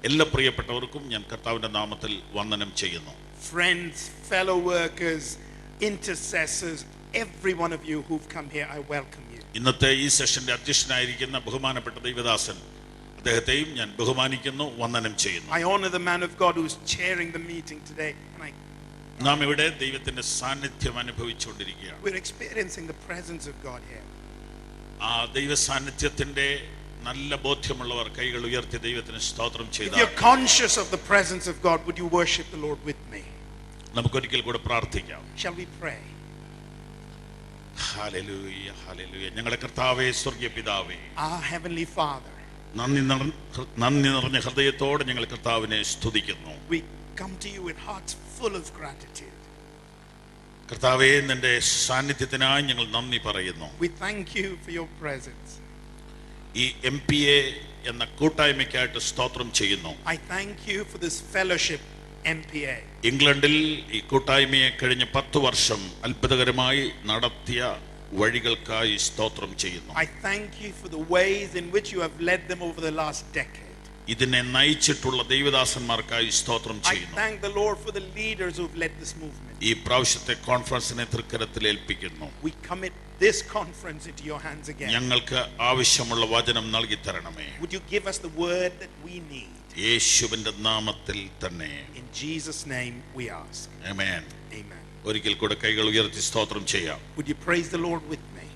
എല്ലാ പ്രിയപ്പെട്ടവർക്കും ഞാൻ കർത്താവിന്റെ നാമത്തിൽ വന്ദനം ചെയ്യുന്നു. Friends, fellow workers, intercessors, every one of you who've come here, I welcome you. ഇന്നത്തെ ഈ സെഷന്റെ അധ്യക്ഷനായിരിക്കുന്ന ബഹുമാനപ്പെട്ട ദൈവദാസൻ, അദ്ദേഹത്തെയും ഞാൻ ബഹുമാനിക്കുന്നു, വന്ദനം ചെയ്യുന്നു. I honor the man of God who's chairing the meeting today. നാം ഇവിടെ ദൈവത്തിന്റെ സാന്നിധ്യം അനുഭവിച്ചുകൊണ്ടിരിക്കുകയാണ്. We're experiencing the presence of God here. ആ ദൈവ സാന്നിധ്യത്തിന്റെ നല്ല ബോധ്യമുള്ളവർ കൈകൾ ഉയർത്തി ദൈവത്തിന് സ്തോത്രം ചെയ്താൽ, if you're conscious of the presence of God, would you worship the Lord with me? നമുക്കൊരിക്കൽ കൂടെ പ്രാർത്ഥിക്കാം. Shall we pray? Hallelujah, hallelujah. ഞങ്ങളുടെ കർത്താവേ, സ്വർഗ്ഗീയ പിതാവേ, Our heavenly Father, നന്ദി നിറഞ്ഞ ഹൃദയത്തോടെ ഞങ്ങൾ കർത്താവിനെ സ്തുതിക്കുന്നു. we come to you with hearts full of gratitude. കർത്താവേ, നിന്റെ സാന്നിധ്യത്തിനായി ഞങ്ങൾ നന്ദി പറയുന്നു. We thank you for your presence. ഈ MPA എന്ന കൂട്ടായ്മയ്ക്കായിട്ട് സ്തോത്രം ചെയ്യുന്നു. I thank you for this fellowship, MPA. ഇംഗ്ലണ്ടിൽ ഈ കൂട്ടായ്മയെ കഴിഞ്ഞ 10 വർഷം അത്ഭുതകരമായി നടത്തിയ വഴികൾക്കായി സ്തോത്രം ചെയ്യുന്നു. I thank you for the ways in which you have led them over the last decade. ഇതിനെ നയിച്ചിട്ടുള്ള ദൈവദാസന്മാർക്കായി സ്തോത്രം I ചെയ്യുന്നു. thank the Lord for the leaders who've led this movement. ഈ പ്രാവശ്യത്തെ കോൺഫറൻസിനെ തൃക്കരത്തിൽ ഏൽപ്പിക്കുന്നു. We commit this conference into your hands again. ഞങ്ങൾക്ക് ആവശ്യമുള്ള വചനം നൽകി തരണമേ. Would you give us the word that we need? യേശുവിന്റെ നാമത്തിൽ തന്നെ. In Jesus' name we ask. Amen. Amen. ഒരിക്കൽ കൂടെ കൈകൾ ഉയർത്തി സ്തോത്രം ചെയ്യാം. Would you praise the Lord with me?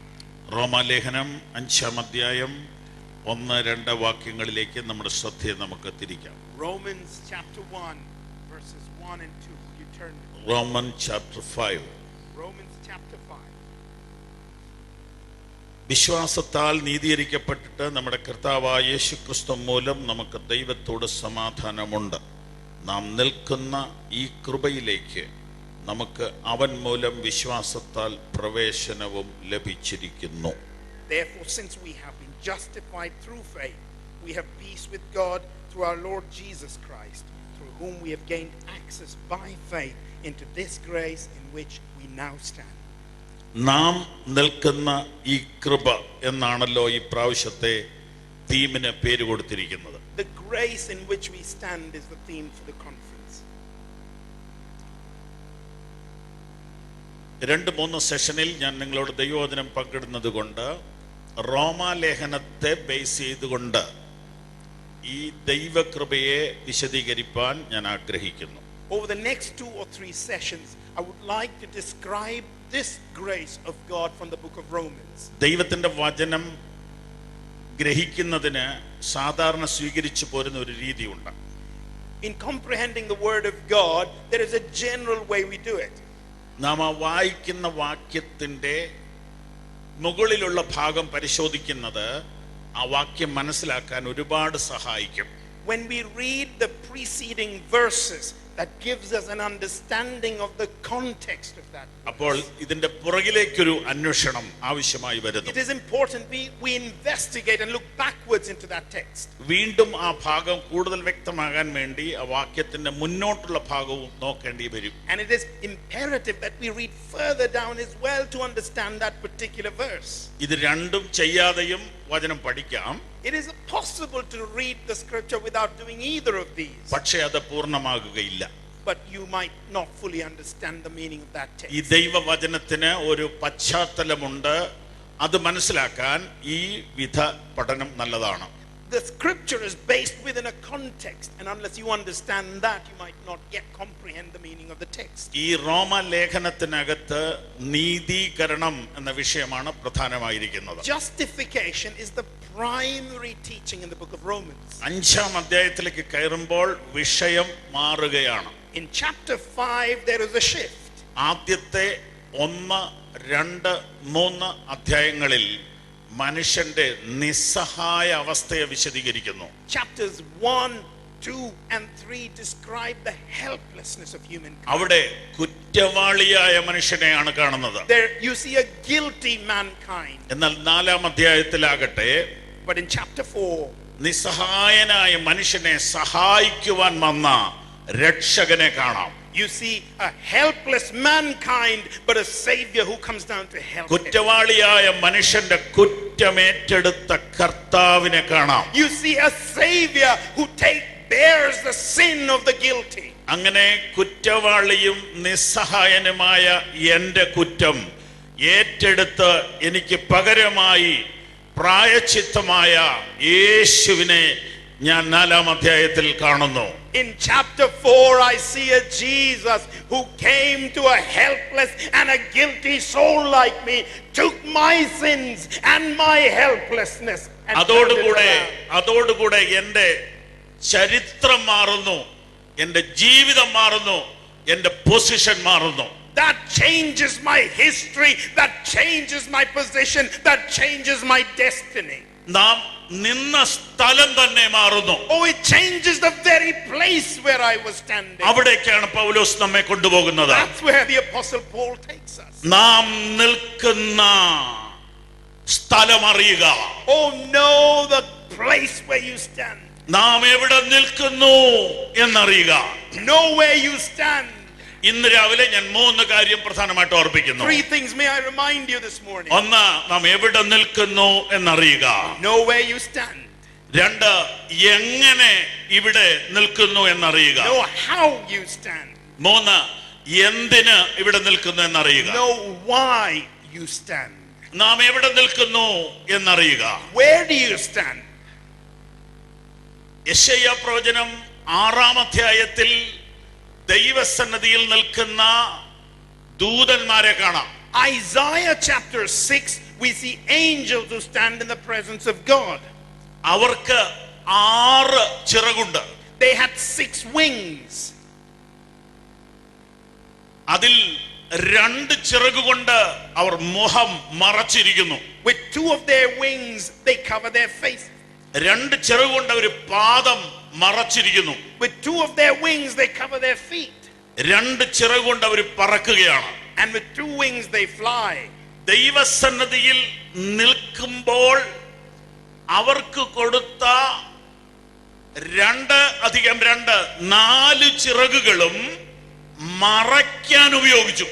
റോമാലേഖനം 5-ാം അധ്യായം 1-2 വാക്യങ്ങളിലേക്ക് നമ്മുടെ ശ്രദ്ധയെ നമുക്ക് തിരിക്കാം. Romans chapter 1 verses 1 and 2. Would you turn? Roman chapter 5. Romans chapter 5. വിശ്വാസത്താൽ നീതീകരിക്കപ്പെട്ടിട്ട് നമ്മുടെ കർത്താവായ യേശുക്രിസ്തു മൂലം നമുക്ക് ദൈവത്തോട് സമാധാനമുണ്ട്. നാം നിൽക്കുന്ന ഈ കൃപയിലേക്ക് നമുക്ക് അവൻ മൂലം വിശ്വാസത്താൽ പ്രവേശനവും ലഭിച്ചിരിക്കുന്നു. Therefore, since we have been justified through faith, we have peace with God through our Lord Jesus Christ, through whom we have gained access by faith into this grace in which we now stand. നാം നിൽക്കുന്ന ഈ കൃപ എന്നാണല്ലോ ഈ പ്രാവശ്യത്തെ തീമിന് പേര് കൊടുത്തിരിക്കുന്നത്. The grace in which we stand is the theme for the conference. 2-3 സെഷനിൽ ഞാൻ നിങ്ങളോട് ദൈവവചനം പങ്കിടുന്നത് കൊണ്ട് റോമാലേഖനത്തെ ബേസ് ചെയ്തുകൊണ്ട് ഈ ദൈവകൃപയെ വിശദീകരിക്കാൻ ഞാൻ ആഗ്രഹിക്കുന്നു. Over the next 2 or 3 sessions, I would like to describe this grace of God from the book of Romans. ദൈവത്തിന്റെ വചനം ഗ്രഹിക്കുന്നതിന് സാധാരണ സ്വീകരിച്ചു പോരുന്ന ഒരു രീതിയുണ്ട്. In comprehending the word of God, there is a general way we do it. നാം ആ വായിക്കുന്ന വാക്യത്തിന്റെ മുകളിലുള്ള ഭാഗം പരിശോധിക്കുന്നത് ആ വാക്യം മനസ്സിലാക്കാൻ ഒരുപാട് സഹായിക്കും. When we read the preceding verses, that gives us an understanding of the context of that verse. അപ്പോൾ ഇതിന്റെ പുറകിലേക്കൊരു അന്വേഷണം ആവശ്യമായി വരുന്നു. It is important we investigate and look backwards into that text. വീണ്ടും ആ ഭാഗം കൂടുതൽ വ്യക്തമാകാൻ വേണ്ടി ആ വാക്യത്തിന്റെ മുന്നോട്ടുള്ള ഭാഗവും നോക്കേണ്ടി വരും. And it is imperative that we read further down as well to understand that particular verse. ഇത് രണ്ടും ചെയ്യാതെയും വചനം പഠിക്കാം. It is possible to read the scripture without doing either of these. പക്ഷേ അത് പൂർണ്ണമാകുകയില്ല. But you might not fully understand the meaning of that text. ഈ ദൈവവചനത്തിന് ഒരു പശ്ചാത്തലമുണ്ട്. അത് മനസ്സിലാക്കാൻ ഈ വിധ പഠനം നല്ലതാണ്. The scripture is based within a context, and unless you understand that, you might not yet comprehend the meaning of the text. ഈ റോമലേഖനത്തിനകത്ത് നീതീകരണം എന്ന വിഷയമാണ് പ്രധാനമായിരിക്കുന്നത്. Justification is the primary teaching in the book of Romans. 5-ാം അധ്യായത്തിലേക്ക് കയറുമ്പോൾ വിഷയം മാറുകയാണ്. In chapter 5 there is a shift. ആദ്യത്തെ 1, 2, 3 അധ്യായങ്ങളിൽ മനുഷ്യന്റെ നിസ്സഹായ അവസ്ഥയെ വിശദീകരിക്കുന്നു. Chapters 1, 2 and 3 describe the helplessness of humankind. അവിടെ കുറ്റവാളിയായ മനുഷ്യനെയാണ് കാണുന്നത്. There you see a guilty mankind. എന്നാൽ 4-ാം അധ്യായത്തിലാകട്ടെ, But in chapter 4, നിസ്സഹായനായ മനുഷ്യനെ സഹായിക്കുവാൻ വന്ന രക്ഷകനെ കാണാം. you see a helpless mankind but a savior who comes down to help him. കുറ്റവാളിയായ മനുഷ്യന്റെ കുറ്റമേറ്റെടുത്ത കർത്താവിനെ കാണാം. You see a savior who bears the sin of the guilty. അങ്ങനെ കുറ്റവാളിയും നിസ്സഹായനുമായ എൻ്റെ കുറ്റം ഏറ്റെടുത്ത് എനിക്ക് പകരമായി പ്രായശ്ചിത്തമായ യേശുവിനെ ഞാൻ 4-ാം അധ്യായത്തിൽ കാണുന്നു. In chapter 4, I see a Jesus who came to a helpless and a guilty soul like me, took my sins and my helplessness and turned it around. അതോടുകൂടെ എൻ്റെ ചരിത്രം മാറുന്നു, എൻ്റെ ജീവിതം മാറുന്നു, എൻ്റെ പൊസിഷൻ മാറുന്നു. That changes my history, that changes my position, that changes my destiny. നാം നിന്ന സ്ഥലം തന്നെ മാറുന്നു. Oh, it changes the very place where I was standing. അവിടേക്കാണ് പൗലോസ് നമ്മെ കൊണ്ടുപോകുന്നത്. That's where the apostle Paul takes us. നാം നിൽക്കുന്ന സ്ഥലം അറിയുക. Oh, know the place where you stand. നാം എവിടെ നിൽക്കുന്നു എന്നറിയുക. Know where you stand. ഇന്ന് രാവിലെ ഞാൻ 3 കാര്യം പ്രധാനമായിട്ട് ഓർപ്പിക്കുന്നു. 3 things may I remind you this morning. ഒന്ന്, നാം എവിടെ നിൽക്കുന്നു എന്നറിയുക. Know where you stand. 2, എങ്ങനെ ഇവിടെ നിൽക്കുന്നു എന്നറിയുക. Know how you stand. 3, എന്തിന് ഇവിടെ നിൽക്കുന്നു എന്നറിയുക. Know why you stand. നാം എവിടെ നിൽക്കുന്നു എന്നറിയുക. Where do you stand? യെശയ്യാ പ്രവചനം 6-ാം അധ്യായത്തിൽ ദൈവസന്നിധിയിൽ നിൽക്കുന്ന ദൂതന്മാരെ കാണാം. Isaiah chapter 6, we see angels who stand in the presence of God. അവർക്ക് 6 ചിറകുണ്ട്. They had 6 wings. അതിൽ 2 ചിറകുകൊണ്ട് അവർ മുഖം മറച്ചിരിക്കുന്നു. With 2 of their wings, they cover their face. 2 ചിറകുകൊണ്ട് അവർ പാദം മറച്ചിരിക്കുന്നു. With 2 of their wings, they cover their feet. 2 ചിറകുകൊണ്ട് our പറക്കുകയാണ്. And with 2 wings, they fly. ദൈവസന്നിധിയിൽ നിൽക്കുമ്പോൾ അവർക്ക് കൊടുത്ത 2 + 2 4 ചിറകുകളും മറയ്ക്കാൻ ഉപയോഗിച്ചു.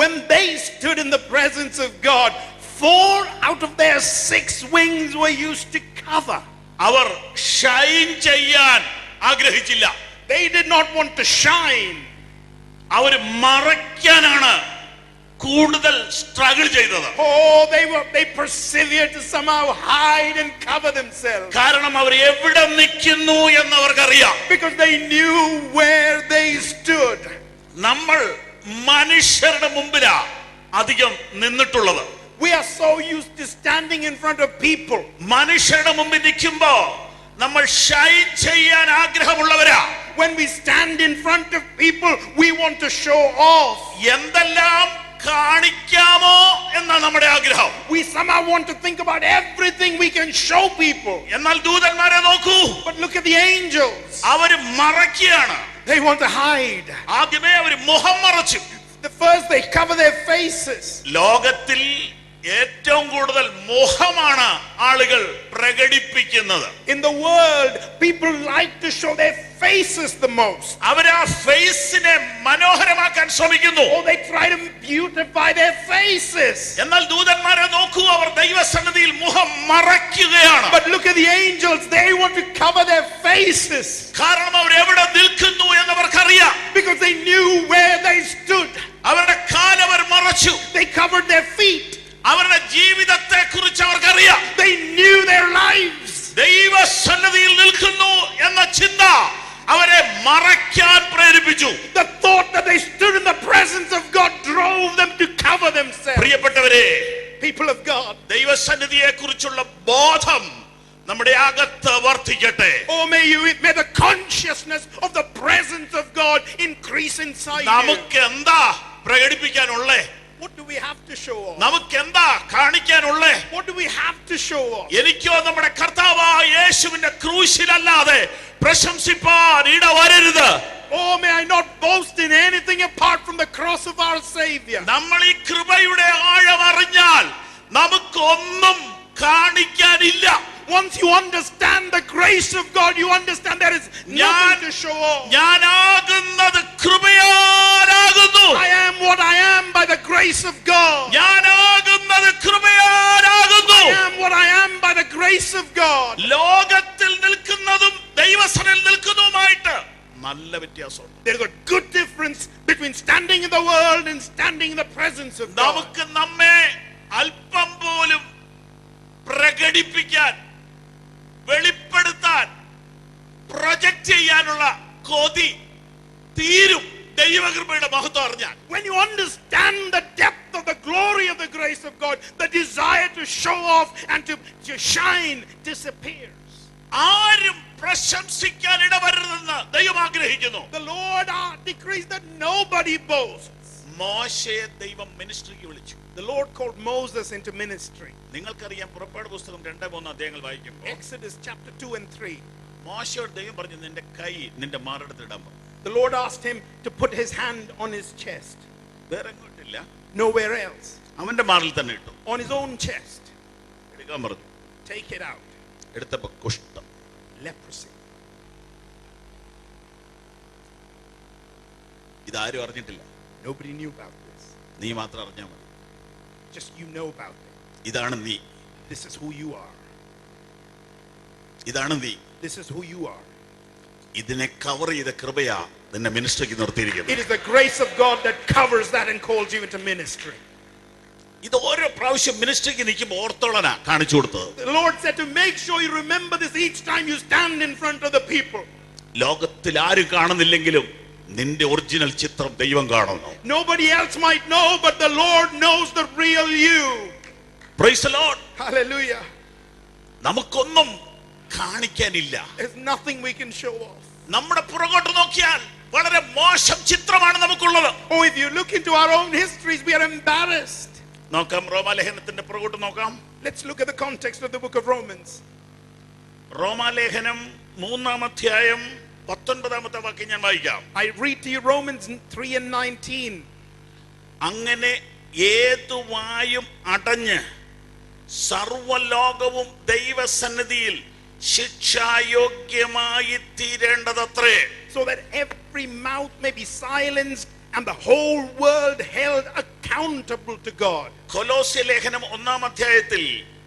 When they stood in the presence of God, 4 out of their 6 wings were used to cover. അവർ ഷൈൻ ചെയ്യാൻ ആഗ്രഹിച്ചില്ല. They did not want to shine. അവർ മറയ്ക്കാനാണ് കൂടുതൽ struggle ചെയ്തത്. Oh, they persevered to somehow hide and cover themselves. കാരണം അവർ എവിടെ നിൽക്കുന്നു എന്നവർക്കറിയാം. Because they knew where they stood. നമ്മൾ മനുഷ്യരുടെ മുമ്പിലാ അധികം നിന്നിട്ടുള്ളത്. We are so used to standing in front of people. മനുഷ്യരുടെ മുമ്പിൽ നിൽക്കുമ്പോ നമ്മൾ ഷൈൻ ചെയ്യാൻ ആഗ്രഹമുള്ളവരാ. When we stand in front of people, we want to show off. എന്തെല്ലാം കാണിക്കാമോ എന്നാ നമ്മുടെ ആഗ്രഹം. We somehow want to think about everything we can show people. എന്നാൽ ദൂതന്മാരെ നോക്കൂ. But look at the angels. അവര് മറയ്ക്കുകയാണ്. They want to hide. ആദ്യമേ അവര് മുഖം മറച്ചു. The first, they cover their faces. ലോകത്തിൽ ഏറ്റവും കൂടുതൽ മുഖമാണ് ആളുകൾ പ്രകടിപ്പിക്കുന്നത്. In the world, people like to show their faces the most. അവർ ആ ഫേസിനെ മനോഹരമാക്കാൻ ശ്രമിക്കുന്നു. Oh, they try to beautify their faces. എന്നാൽ ദൂതന്മാരെ നോക്കൂ, അവർ ദൈവസന്നിധിയിൽ മുഖം മറയ്ക്കുകയാണ്. But look at the angels, they want to cover their faces. കാരണം അവർ എവിടെ നിൽക്കുന്നു എന്നവർക്കറിയാം. Because they knew where they stood. അവരുടെ കാലവർ മറച്ചു. They covered their feet. അവരുടെ ജീവിതത്തെ കുറിച്ച് അവർക്കറിയാം. They knew their lives. ദൈവസന്നിധിയിൽ നിൽക്കുന്നു എന്ന ചിന്ത അവരെ മറയ്ക്കാൻ പ്രേരിപ്പിച്ചു. The thought that they stood in the presence of God drove them to cover themselves. പ്രിയപ്പെട്ടവരെ, People of God, ദൈവസന്നിധിയെ കുറിച്ചുള്ള ബോധം നമ്മുടെ അകത്ത് വർദ്ധിക്കട്ടെ. oh, may the consciousness of the presence of God increase inside you. നമുക്ക് എന്താ പ്രകടിപ്പിക്കാനുള്ളേ? What do we have to show off? നമുക്ക് എന്താ കാണിക്കാനുള്ളേ? What do we have to show off? എനിക്കോ നമ്മുടെ കർത്താവായ യേശുവിന്റെ ക്രൂശിലല്ലാതെ പ്രശംസിപ്പാൻ ഇടവരരുത്. Oh, may I not boast in anything apart from the cross of our Savior. നമ്മൾ ഈ കൃപയുടെ ആഴം അറിഞ്ഞാൽ നമുക്കൊന്നും കാണിക്കാനില്ല. Once you understand the grace of God, you understand there is nothing to show off. ഞാനാകുന്നത് കൃപയാലാകുന്നു. I am what I am by the grace of God. ഞാനാകുന്നത് കൃപയാലാകുന്നു. I am what I am by the grace of God. ലോകത്തിൽ നിൽക്കുന്നതും ദൈവസന്നിധിയിൽ നിൽക്കുന്നതുമായ നല്ല വ്യത്യാസമുണ്ട്. There's a good difference between standing in the world and standing in the presence of God. നമുക്ക് നമ്മെ അല്പം പോലും പ്രകടിപ്പിക്കാൻ, വെളിപ്പെടുത്താൻ, പ്രൊജക്റ്റ് ചെയ്യാനുള്ള കൊതി തീരും ദൈവകൃപയുടെ മഹത്വം അറിഞ്ഞാൽ. When you understand the depth of the glory of the grace of God, the desire to show off and to shine disappears. ആരും പ്രശംസിക്കാൻ ഇടവരരുതെന്ന് ദൈവം ആഗ്രഹിക്കുന്നു. The Lord decrees that nobody boasts. മോശയെ ദൈവം മിനിസ്ട്രിക്ക് വിളിച്ചു. The Lord called Moses into ministry. നിങ്ങൾക്കറിയാം, പുറപ്പാട് പുസ്തകം 2-3 അധ്യായങ്ങൾ വായിക്കുമ്പോൾ Exodus chapter 2 and 3. മോശയോട് ദൈവം പറഞ്ഞു, നിന്റെ കൈ നിന്റെ മാറെടുത്ത് ഇടാൻ പറഞ്ഞു. The Lord asked him to put his hand on his chest. വേറെ എങ്ങോട്ടില്ല, Nowhere else. അവന്റെ മാറിൽ തന്നെ ഇട്ടു. On his own chest. എടുക്കാൻ പറഞ്ഞു. Take it out. എടുത്തപ്പോ കുഷ്ഠം, Leprosy. ഇതാരും അറിഞ്ഞിട്ടില്ല. Nobody knew about this. നീ മാത്രം അറിഞ്ഞാൽ മതി. Just you know about it. ഇതാണ് നീ, This is who you are. ഇതാണ് നീ. This is who you are. ഇതിനെ കവർ ചെയ്ത കൃപയാ നിന്നെ മിനിസ്ട്രിക്ക് നിർത്തിയിരിക്കുന്നത്. It is the grace of God that covers that and calls you into ministry. ഇത് ഓരോ പ്രാവശ്യം മിനിസ്ട്രിക്ക് നിൽക്കുമ്പോൾ ഓർത്തോളനാ കാണിച്ചു കൊടുത്തത്. The Lord said to make sure you remember this each time you stand in front of the people. ലോകത്തിൽ ആരും കാണുന്നില്ലെങ്കിലും നിന്റെ original ചിത്രം ദൈവം കാണുന്നു. Nobody else might know, but the Lord knows the real you. Praise the Lord. Hallelujah. നമുക്കൊന്നും കാണിക്കാനില്ല. There's nothing we can show off. നമ്മുടെ പുറകോട്ട് നോക്കിയാൽ വളരെ മോശം ചിത്രമാണ് നമുക്കുള്ളത്. Oh, if you look into our own histories, we are embarrassed. നോക്കാം, റോമാലേഖനത്തിന്റെ പുറകോട്ട് നോക്കാം. Let's look at the context of the book of Romans. റോമാലേഖനം 3-ാം അധ്യായം 19-ാമത്തെ വാക്യം ഞാൻ വായിക്കാം. I read to you Romans 3 and 19. അങ്ങനെ ഏതു വായും അടഞ്ഞ് സർവ്വലോകവും ദൈവസന്നിധിയിൽ ശിക്ഷായോഗ്യമായി തീരേണ്ടതത്രേ. So that every mouth may be silenced and the whole world held accountable to God. കൊലോസ്യ ലേഖനം 1-ാം അധ്യായത്തിൽ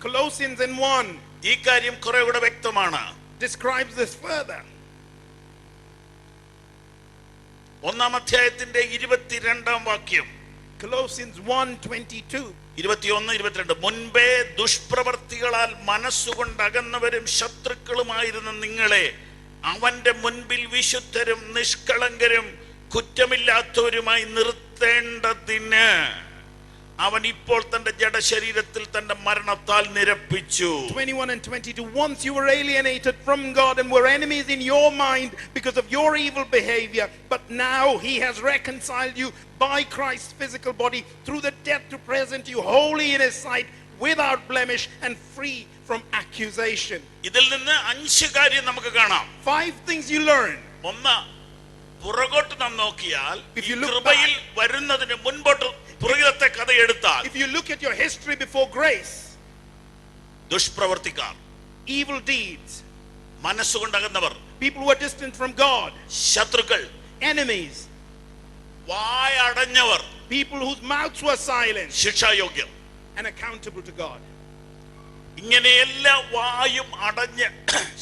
Colossians in 1 ഈ കാര്യം കുറെ കൂടെ വ്യക്തമാണ്. describes this further. 1-ാം അധ്യായത്തിന്റെ 22-ാം വാക്യം. Colossians 1:22. 21-22 മുൻപേ ദുഷ്പ്രവർത്തികളാൽ മനസ്സുകൊണ്ട് അകന്നവരും ശത്രുക്കളുമായിരുന്ന നിങ്ങളെ അവന്റെ മുൻപിൽ വിശുദ്ധരും നിഷ്കളങ്കരും കുറ്റമില്ലാത്തവരുമായി നിർത്തേണ്ടതിന് അവൻ ഇപ്പോൾ തന്റെ ജഡശരീരത്തിൽ തന്റെ മരണത്താൽ നിരപ്പിച്ചു. 21 and 22. Once you were alienated from God and were enemies in your mind because of your evil behavior, but now he has reconciled you by Christ's physical body through the death to present you holy in his sight, without blemish and free from accusation. ഇതിൽ നിന്ന് 5 കാര്യം നമുക്ക് കാണാം. 5 things you learn. ഒന്ന്, പുറകോട്ട് നാം നോക്കിയാൽ If you look കൃപയിൽ വരുന്നതിന് മുൻപോട്ട് പുറകിലത്തെ കഥ എടുത്താൽ, If you look at your history before grace, ദുഷ്പ്രവർത്തിക്കാർ, evil deeds, മനസ്സുകൊണ്ടകന്നവർ, people who are distant from God, ശത്രുക്കൾ, enemies, വായടഞ്ഞവർ, people whose mouths were silenced ശിക്ഷായോഗ്യം. and accountable to God. ഇങ്ങനെ എല്ലാ വായും അടഞ്ഞ്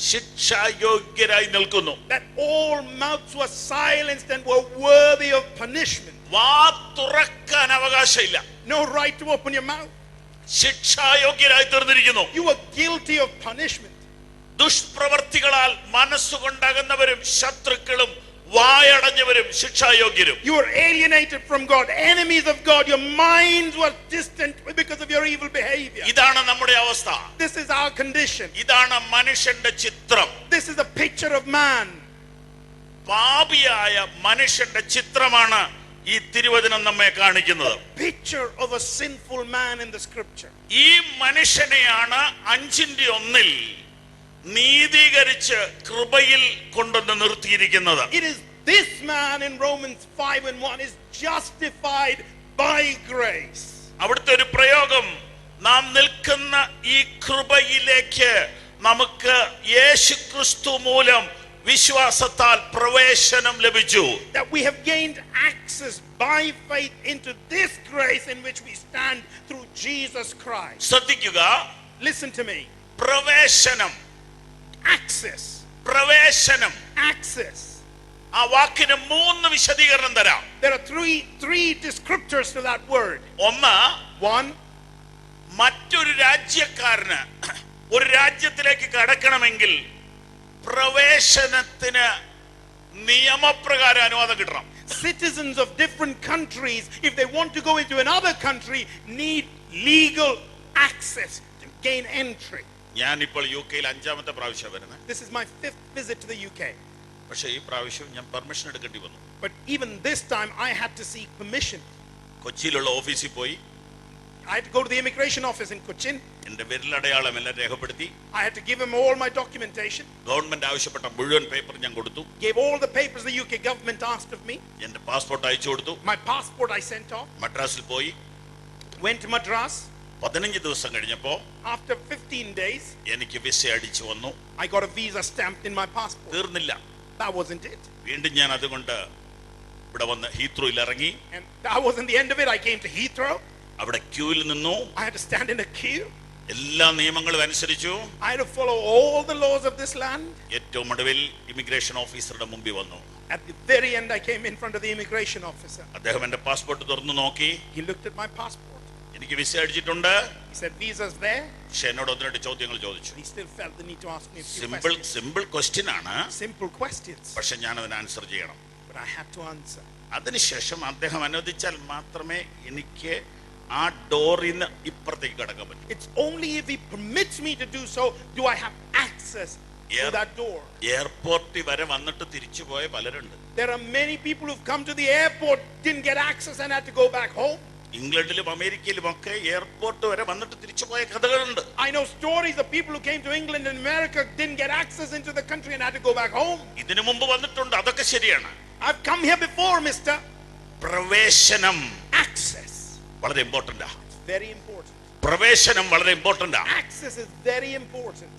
ശിക്ഷായോഗ്യരായി നിൽക്കുന്നു. That all mouths were silenced and were worthy of punishment. വാ തുറക്കാൻ അവകാശമില്ല. No right to open your mouth. ശിക്ഷായോഗ്യരായി തീർന്നിരിക്കുന്നു. You were guilty of punishment. ദുഷ്പ്രവർത്തികളാൽ മനസ്സുകൊണ്ടകന്നവരും ശത്രുക്കളും വായടഞ്ഞവരും ശിക്ഷായോഗ്യരും. You were alienated from God, enemies of God. Your minds were distant because of your evil behavior. ഇതാണ് നമ്മുടെ അവസ്ഥ. This is our condition. ഇതാണ് മനുഷ്യന്റെ ചിത്രം. This is a picture of man. പാപിയായ മനുഷ്യന്റെ ചിത്രമാണ് ഈ തിരുവചനം നമ്മെ കാണിക്കുന്നത്. Picture of a sinful man in the scripture. ഈ മനുഷ്യനെയാണ് 5-1 നീതീകരിച്ച് കൃപയിൽ കൊണ്ടുവന്ന് നിർത്തിയിരിക്കുന്നത്. It is this man in Romans 5:1 is justified by grace. അവിടുത്തെ ഒരു പ്രയോഗം, നാം നിൽക്കുന്ന ഈ കൃപയിലേക്ക് നമുക്ക് യേശുക്രിസ്തു മൂലം വിശ്വാസത്താൽ പ്രവേശനം ലഭിച്ചു. That we have gained access by faith into this grace in which we stand through Jesus Christ. ശ്രദ്ധിക്കുക, Listen to me. പ്രവേശനം, Access. പ്രവേശനം. Access. ആ വാക്കിന് 3 വിശദീകരണം തരാം. There are three descriptors to that word. ഒന്ന്, One, മറ്റൊരു രാജ്യക്കാരന് ഒരു രാജ്യത്തിലേക്ക് കടക്കണമെങ്കിൽ പ്രവേശനത്തിന് നിയമപ്രകാരം അനുവാദം കിട്ടണം. citizens of different countries, if they want to go into another country, need legal access to gain entry. ഞാൻ ഇപ്പോൾ യുകെയിൽ 5ാമത്തെ പ്രാവശ്യം വരുന്നത്. This is my 5th visit to the UK. പക്ഷേ ഈ പ്രാവശ്യം ഞാൻ പെർമിഷൻ എടുക്കേണ്ടി വന്നു. But even this time I had to seek permission. കൊച്ചിയിലുള്ള ഓഫീസിൽ പോയി I had to go to the immigration office in Cochin. എന്റെ വിരലടയാളം എല്ലാം രേഖപ്പെടുത്തി. I had to give him all my documentation. Government ആവശ്യപ്പെട്ട മുഴുവൻ പേപ്പർ ഞാൻ കൊടുത്തു. Gave all the papers the UK government asked of me. എന്റെ പാസ്പോർട്ട് അയച്ചു കൊടുത്തു. My passport I sent off. മദ്രാസിൽ പോയി. Went to Madras. 15 ദിവസം കഴിഞ്ഞപ്പോൾ After 15 days, എനിക്ക് വിസ അടിച്ചു വന്നു. I got a visa stamped in my passport. തീർന്നില്ല. That wasn't it. വീണ്ടും ഞാൻ അതുകൊണ്ട് ഇവിടെ വന്ന് ഹീത്രോയിൽ ഇറങ്ങി. And that wasn't the end of it. I came to Heathrow. അവിടെ ക്യൂവിൽ നിന്നു. I had to stand in a queue. എല്ലാ നിയമങ്ങളും അനുസരിച്ചു. I had to follow all the laws of this land. ഏറ്റവും ഒടുവിൽ ഇമിഗ്രേഷൻ ഓഫീസറുടെ മുമ്പിൽ വന്നു. At the very end, I came in front of the immigration officer. അദ്ദേഹം എന്റെ പാസ്പോർട്ട് തുറന്നു നോക്കി. He looked at my passport. എനിക്ക് വിസ അടിച്ചിട്ടുണ്ട്. He said, "Visa's there." പക്ഷെ എന്നോട് 1-2 ചോദ്യങ്ങൾ ചോദിച്ചു. He still felt the need to ask me a few questions. Simple question ആണ്. Simple questions. പക്ഷെ ഞാൻ അതിന് ആൻസർ ചെയ്യണം. But I had to answer. അതിനുശേഷം അദ്ദേഹം അനുവദിച്ചാൽ മാത്രമേ എനിക്ക് ആ ഡോറിന് ഇപ്പുറത്തേക്ക് കടക്കാൻ പറ്റൂ. It's only if he permits me to do so do I have access to that door. എയർപോർട്ടിൽ വരെ വന്നിട്ട് തിരിച്ചു പോയ പലരുണ്ട്. There are many people who've come to the airport, didn't get access and had to go back home. ഇംഗ്ലണ്ടിലും അമേരിക്കയിലും ഒക്കെ airport വരെ വന്നിട്ട് തിരിച്ചു പോയ കഥകളുണ്ട്. I know stories of people who came to England and America, didn't get access into the country and had to go back home. ഇതിനു മുമ്പ് വന്നിട്ടുണ്ട്. അതൊക്കെ ശരിയാണ്. I've come here before, mister. പ്രവേശനം Access. വളരെ ഇമ്പോർട്ടന്റാ. Very important. പ്രവേശനം വളരെ ഇമ്പോർട്ടന്റാ. Access is very important.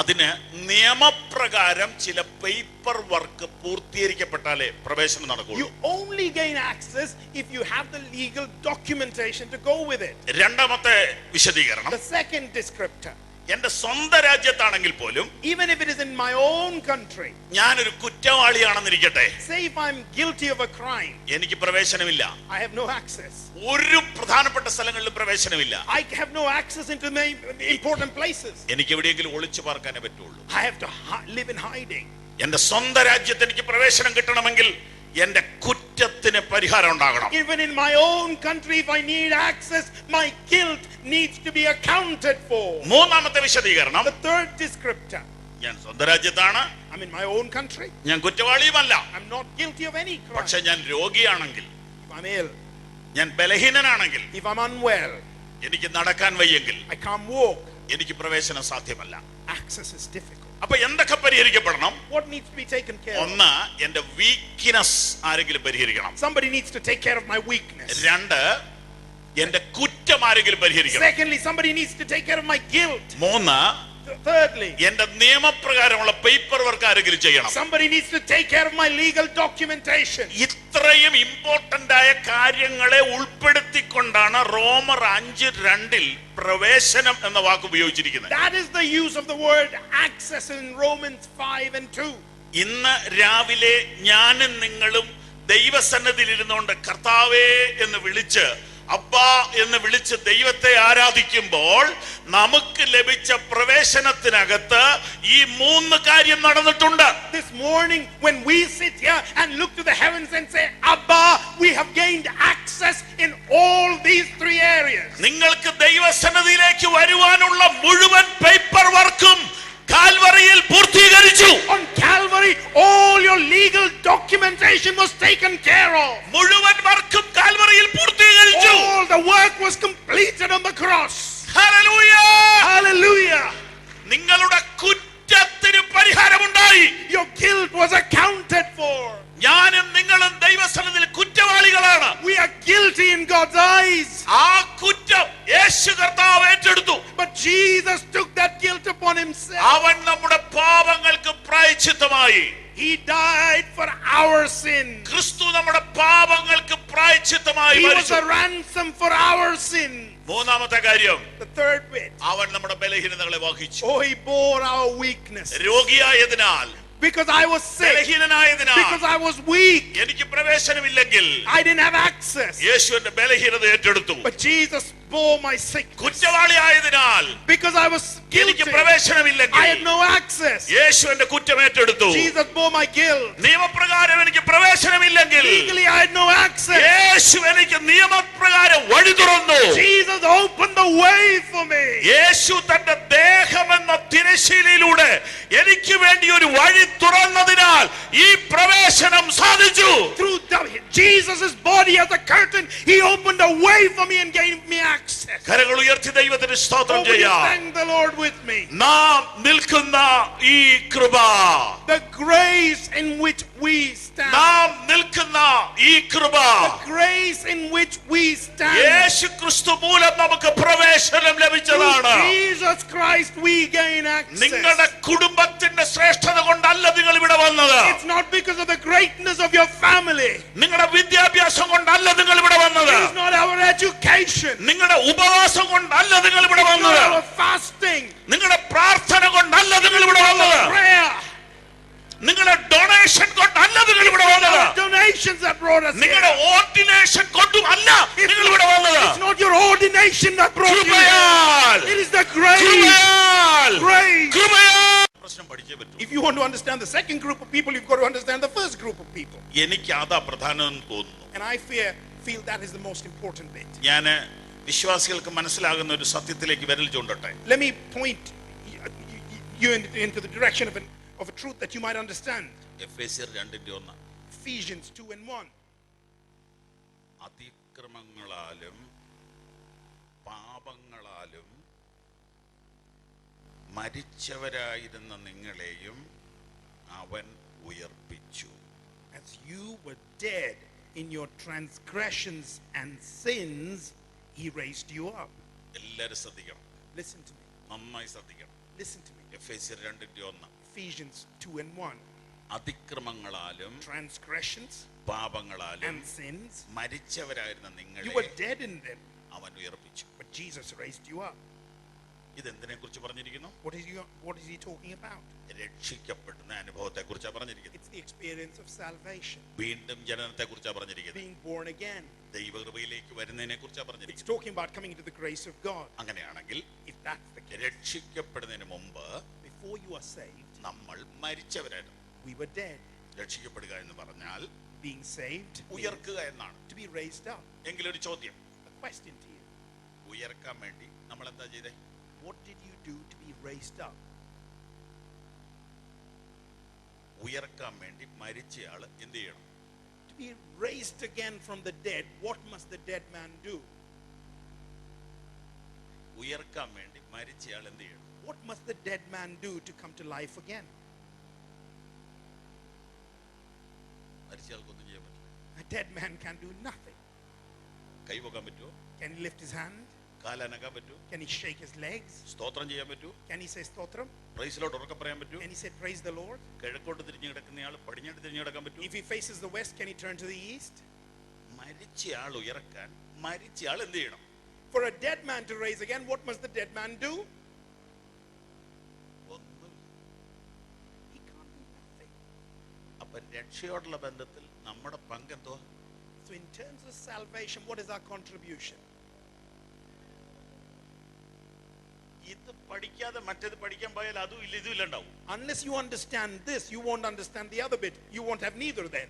അതിന് നിയമപ്രകാരം ചില പേപ്പർ വർക്ക് പൂർത്തീകരിക്കപ്പെട്ടാലേ പ്രവേശനം നടക്കുള്ളൂ. You only gain access if you have the legal documentation to go with it. രണ്ടാമത്തെ വിശദീകരണം, The second descriptor, എന്റെ സ്വന്തം രാജ്യത്താണെങ്കിൽ പോലും even if it is in my own country, ഞാനൊരു കുറ്റവാളിയാണെന്നിരിക്കട്ടെ, say if I'm guilty of a crime, എനിക്ക് പ്രവേശനമില്ല. I have no access. ഒരു പ്രധാനപ്പെട്ട സ്ഥലങ്ങളിലും പ്രവേശനമില്ല. I have no access into the important places. എനിക്ക് എവിടെയെങ്കിലും ഒളിച്ചു പാർക്കാനേ പറ്റുള്ളൂ. I have to live in hiding. എന്റെ സ്വന്തം രാജ്യത്ത് എനിക്ക് പ്രവേശനം കിട്ടണമെങ്കിൽ എന്റെ കുറ്റത്തിന് പരിഹാരം ഉണ്ടാകണം. Even in my own country, if I need access, my guilt needs to be accounted for. മൂന്നാമത്തെ വിശദീകരണം, The third descriptor, ഞാൻ സ്വന്തം രാജ്യത്താണ്, I'm in my own country, ഞാൻ കുറ്റവാളിയുമല്ല, I'm not guilty of any crime. പക്ഷെ ഞാൻ രോഗിയാണെങ്കിൽ, If I'm ill, ഞാൻ ബലഹീനനാണെങ്കിൽ, if I'm unwell, എനിക്ക് നടക്കാൻ വയ്യെങ്കിൽ I can't walk, എനിക്ക് പ്രവേശനം സാധ്യമല്ല. access is difficult. അപ്പൊ എന്തൊക്കെ പരിഹരിക്കപ്പെടണം? What needs to be taken care of? ഒന്ന്, എന്റെ വീക്ക്നെസ് ആരെങ്കിലും പരിഹരിക്കണം. Somebody needs to take care of my weakness. രണ്ട്, എന്റെ കുറ്റം ആരെങ്കിലും പരിഹരിക്കണം. Secondly, somebody needs to take care of my guilt. മൂന്ന്, Thirdly, എന്റെ നിയമപ്രകാരമുള്ള പേപ്പർ വർക്ക് ആരെങ്കിലും ചെയ്യണം. somebody needs to take care of my legal documentation. ഇത്രയും ഇമ്പോർട്ടന്റ് ആയ കാര്യങ്ങളെ ഉൾപ്പെടുത്തിക്കൊണ്ടാണ് റോമർ 5:2 പ്രവേശനം എന്ന വാക്ക് ഉപയോഗിച്ചിരിക്കുന്നത്. That is the use of the word access in Romans 5:2. ഇന്ന് രാവിലെ ഞാനും നിങ്ങളും ദൈവസന്നിധിയിൽ ഇരുന്നുകൊണ്ട് കർത്താവേ എന്ന് വിളിച്ച്, അബ്ബാ എന്ന് വിളിച്ച് ദൈവത്തെ ആരാധിക്കുമ്പോൾ നമുക്ക് ലഭിച്ച പ്രവേശനത്തിനകത്ത് ഈ 3 കാര്യം നടന്നിട്ടുണ്ട്. This morning when we sit here and look to the heavens and say Abba, we have gained access in all these 3 areas. നിങ്ങൾക്ക് ദൈവസന്നിധിയിലേക്ക് വരുവാനുള്ള മുഴുവൻ പേപ്പർ വർക്കും കാൽവറിയിൽ പൂർത്തീകരിച്ചു. On Calvary, all your legal documentation was taken care of. മുഴുവൻ വർക്കും കാൽവറിയിൽ പൂർത്തീകരിച്ചു. All the work was completed on the cross. Hallelujah! Hallelujah! നിങ്ങളുടെ കുറ്റത്തിന് പരിഹാരമുണ്ടായി. Your guilt was accounted for. ഞാനും നിങ്ങളും ദൈവസന്നിധിയിൽ കുറ്റവാളികളാണ്. We are guilty in God's eyes. ആ കുറ്റം യേശു കർത്താവ് ഏറ്റെടുത്തു. But Jesus took that guilt upon himself. അവൻ നമ്മുടെ പാപങ്ങൾക്ക് പ്രായശ്ചിത്തമായി. He died for our sin. ക്രിസ്തു നമ്മുടെ പാപങ്ങൾക്ക് പ്രായശ്ചിത്തമായി He was മരിച്ചു. a ransom for our sin. മൂന്നാമത്തെ കാര്യം, The third bit. അവൻ നമ്മുടെ ബലഹീനതകളെ വഹിച്ചു. Oh, he bore our weakness. രോഗിയായതിനാൽ Because I was sick. ബലഹീനനായതിനാൽ Because I was weak. എനിക്ക് പ്രവേശനമില്ലെങ്കിൽ I didn't have access. യേശു എന്റെ ബലഹീനത ഏറ്റെടുത്തു. But Jesus bore my sickness. കുറ്റവാളിയായതിനാൽ Because I was guilty. എനിക്ക് പ്രവേശനമില്ലെങ്കിൽ I had no access. യേശു എന്റെ കുറ്റം ഏറ്റെടുത്തു. Jesus bore my guilt. നിയമപ്രകാരം എനിക്ക് പ്രവേശനമില്ലെങ്കിൽ Legally I had no access. യേശു എനിക്ക് നിയമപ്രകാരം വഴി തുറന്നു. Jesus opened the way for me. യേശു തന്റെ ദേഹമെന്ന തിരശ്ശീലയിലൂടെ എനിക്ക് വേണ്ടി ഒരു വഴി തുറന്നതിനാൽ ഈ പ്രവേശനം സാധിച്ചു. Through Jesus' body as a curtain, he opened a way for me and gave me access. കരങ്ങൾ ഉയർത്തി ദൈവത്തിന് സ്തോത്രം Oh, will you ചെയ്യാം. thank the Lord with me? നാം നിൽക്കുന്ന ഈ കൃപ, The grace in which we stand. നാം നിൽക്കുന്ന ഈ കൃപ, The grace in which we stand. യേശു ക്രിസ്തു മൂലം നമുക്ക് പ്രവേശനം ലഭിച്ചതാണ്. Through Jesus Christ we gain access. നിങ്ങളുടെ കുടുംബത്തിന്റെ ശ്രേഷ്ഠത കൊണ്ടല്ല നിങ്ങൾ ഇവിടെ വന്നത്. It's not because of the greatness of your family. നിങ്ങളുടെ വിദ്യാഭ്യാസം കൊണ്ടല്ല നിങ്ങൾ ഇവിടെ വന്നത്. It's not our education. നിങ്ങളുടെ ഉപവാസം കൊണ്ടല്ല നിങ്ങൾ ഇവിടെ It's not വന്നത്. our fasting. നിങ്ങളുടെ പ്രാർത്ഥന കൊണ്ടല്ല നിങ്ങൾ ഇവിടെ വന്നത്. Prayer. നിങ്ങളുടെ ഡൊണേഷൻ കൊണ്ടല്ല നിങ്ങൾ ഇവിടെ വന്നത്. Our donations that brought us നിങ്ങളുടെ here. ഓർഡിനേഷൻ കൊണ്ടും അല്ല നിങ്ങൾ ഇവിടെ വന്നത്. It's not your ordination that brought you കൃപയാൽ, here. It is the grace. കൃപയാൽ, Grace. കൃപയാൽ. പ്രശ്നം പഠിച്ചേ പറ്റൂ. If you want to understand the second group of people, you've got to understand the first group of people. എനിക്ക് അതാ പ്രധാനമെന്ന് തോന്നുന്നു. And I feel that is the most important bit. ഞാൻ വിശ്വാസികൾക്ക് മനസ്സിലാകുന്ന ഒരു സത്യത്തിലേക്ക് വിരൽ ചൂണ്ടട്ടെ. Let me point you into the direction of a truth that you might understand. എഫേസ്യർ 2:1. Ephesians 2:1. അതിക്രമങ്ങളാലും പാപങ്ങളാലും മരിച്ചവരായിരുന്ന നിങ്ങളെയും അവൻ ഉയർപ്പിച്ചു. As you were dead in your transgressions and sins, he raised you up. എല്ലാവരും ശ്രദ്ധിക്കണം. Listen to me. നന്നായി ശ്രദ്ധിക്കണം. Listen to me. എഫേസ്യർ 2:1. Ephesians 2:1. അതിക്രമങ്ങളാലും Transgressions പാപങ്ങളാലും and sins, മരിച്ചവരായിരുന്ന you നിങ്ങളെ were dead in them, അവൻ ഉയർപ്പിച്ചു. but Jesus raised you up. ഇതെന്തിനെ കുറിച്ച് പറഞ്ഞിരിക്കുന്നു? What is he talking about? രക്ഷിക്കപ്പെടുന്ന അനുഭവത്തെ കുറിച്ചാണ് പറഞ്ഞിരിക്കുന്നത്. It's the experience of salvation, വീണ്ടും ജനനത്തെ കുറിച്ചാണ് പറഞ്ഞിരിക്കുന്നത്. being born again. ദൈവകൃപയിലേക്ക് വരുന്നതിനെ കുറിച്ചാണ് It's പറഞ്ഞിരിക്കുന്നത്. talking about coming into the grace of God. അങ്ങനെയാണെങ്കിൽ If that's the case, രക്ഷിക്കപ്പെടുന്നതിന് മുമ്പ് before you are saved, നമ്മൾ മരിച്ചവരായിരുന്നു. we were dead. രക്ഷിക്കപ്പെടുക എന്ന് പറഞ്ഞാൽ Being saved, ഉയർക്കുക എന്നാണ്. to be raised up. എങ്കിലൊരു ചോദ്യം, A question to you. ഉയർക്കാൻ വേണ്ടി നമ്മൾ എന്താ ചെയ്തേ? What did you do to be raised up? ഉയർക്കാൻ വേണ്ടി മരിച്ചയാൾ എന്ത് ചെയ്യണം? To be raised again from the dead, what must the dead man do? ഉയർക്കാൻ വേണ്ടി മരിച്ചയാൾ എന്ത് ചെയ്യണം? What must the dead man do to come to life again? മരിച്ചയാൾക്കൊന്നും ചെയ്യാൻ പറ്റില്ല. A dead man can do nothing. കൈവക്കാൻ പറ്റുമോ? Can he lift his hand? കാലനക്കാൻ പറ്റുമോ? Can he shake his legs? സ്തോത്രം ചെയ്യാൻ പറ്റുമോ? Can he say stotram? പ്രൈസിലോട്ട് ഉറക്കെ പറയാൻ പറ്റുമോ? Can he say praise the Lord? കിഴക്കോട്ട് തിരിഞ്ഞു കിടക്കുന്നയാൾ പടിഞ്ഞാട്ട് തിരിഞ്ഞു കിടക്കാൻ പറ്റുമോ? If he faces the west, can he turn to the east? മരിച്ചയാൾ ഉയർക്കാൻ മരിച്ചയാൾ എന്ത് ചെയ്യണം? For a dead man to raise again, what must the dead man do? ഒന്നും. He can't do nothing. അപ്പൊ രക്ഷയോടുള്ള ബന്ധത്തിൽ നമ്മുടെ പങ്കെന്തോ? So in terms of salvation, what is our contribution? ഇത് പഠിക്കാതെ മറ്റേത് പഠിക്കാൻ പോയാൽ അതും ഇല്ല ഇതും ഇല്ലണ്ടാവും. Unless you understand this, you won't understand the other bit. You won't have neither then.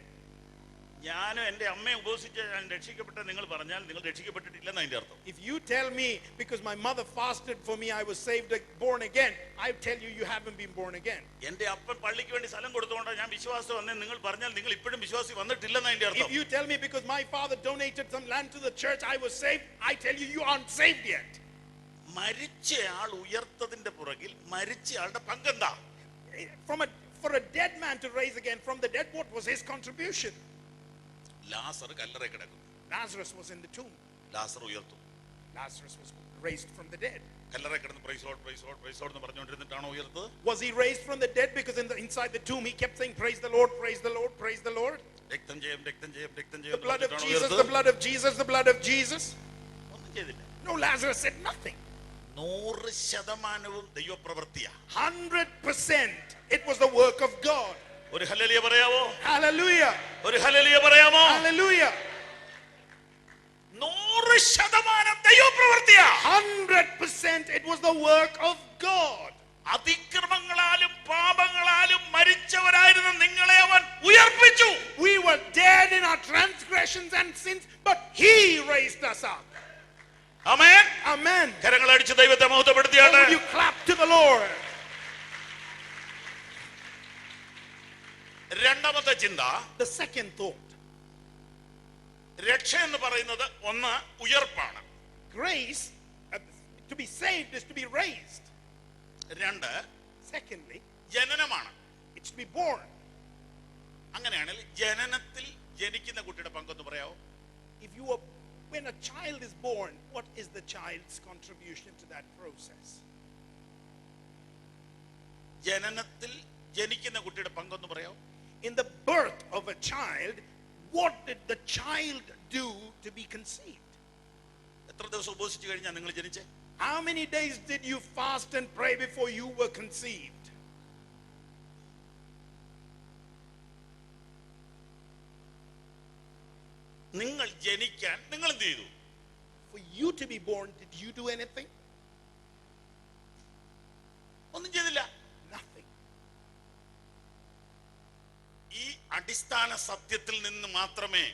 ഞാനും എന്റെ അമ്മയെ ഉപസിച്ച് ഞാൻ രക്ഷിക്കപ്പെട്ട നിങ്ങൾ പറഞ്ഞാൽ നിങ്ങൾ രക്ഷിക്കപ്പെട്ടിട്ടില്ലെന്ന് അതിന്റെ അർത്ഥം. If you tell me because my mother fasted for me I was saved, born again, I tell you you haven't been born again. എന്റെ അപ്പൻ പള്ളിക്ക് വേണ്ടി സ്ഥലം കൊടുത്തുകൊണ്ടാണ് ഞാൻ വിശ്വാസം വന്നേ നിങ്ങൾ പറഞ്ഞാൽ നിങ്ങൾ ഇപ്പോഴും വിശ്വാസി വന്നിട്ടില്ലെന്ന് അതിന്റെ അർത്ഥം. If you tell me because my father donated some land to the church I was saved, I tell you you aren't saved yet. മരിച്ചയാൾ ഉയർത്തതിന്റെ പുറകിൽ മരിച്ചയാളുടെ പങ്കെന്താ? For a dead man to rise again from the dead, what was his contribution? ലാസർ കല്ലറ കിടക്കുന്നു. Lazarus was in the tomb. Lazar ഉയർത്തു. Lazarus was raised from the dead. കല്ലറ കിടന്ന് praise lord praise lord praise lord എന്ന് പറഞ്ഞുകൊണ്ടിരുന്നിട്ടാണോ ഉയർത്തത്? Was he raised from the dead because inside the tomb he kept saying praise the Lord, praise the Lord, praise the Lord? രക്തം ചെയ്യും രക്തം ചെയ്യും രക്തം The ചെയ്യും blood of Jesus, the blood of Jesus, the blood of Jesus. ഒന്നും ചെയ്തില്ല. No, Lazarus said nothing. 100% ദൈവപ്രവൃത്തിയാ. 100% It was the work of God. ഒരു hallelujah പറയാമോ? Hallelujah. ഒരു ഹല്ലേലൂയ പറയാമോ? Hallelujah. 100% ദൈവപ്രവൃത്തിയാ. 100% it was the work of God. അതിക്രമങ്ങളാലും പാപങ്ങളാലും മരിച്ചവരായിരുന്ന നിങ്ങളെ അവൻ ഉയർപ്പിച്ചു. We were dead in our transgressions and sins, but He raised us up. Amen. Amen. കരങ്ങളടിച്ച് ദൈവത്തെ Oh, മഹത്വപ്പെടുത്തിയാണ്. would you clap to the Lord? രണ്ടാമത്തെ ചിന്ത, The second thought. രക്ഷ എന്ന് പറയുന്നത് ഒന്ന് ഉയർപ്പാണ്. Grace, to be saved is to be raised. രണ്ട്, Secondly, ജനനമാണ്. it's to be born. അങ്ങനെയാണെങ്കിൽ ജനനത്തിൽ ജനിക്കുന്ന കുട്ടിയുടെ പങ്കൊന്ന് പറയാമോ? If you are, when a child is born, what is the child's contribution to that process? ജനനത്തിൽ ജനിക്കുന്ന കുട്ടിയുടെ പങ്കൊന്ന് പറയാമോ? In the birth of a child, what did the child do to be conceived? എത്ര ദിവസം ഉപവസിച്ചു കഴിഞ്ഞാൽ നിങ്ങൾ ജനിച്ചേ? How many days did you fast and pray before you were conceived? നിങ്ങൾ ജനിക്കാൻ നിങ്ങൾ എന്ത് ചെയ്തു? For you to be born, did you do anything? ഒന്നും ചെയ്തില്ല. Nothing. ഈ അടിസ്ഥാന സത്യത്തിൽ നിന്ന് മാത്രമേ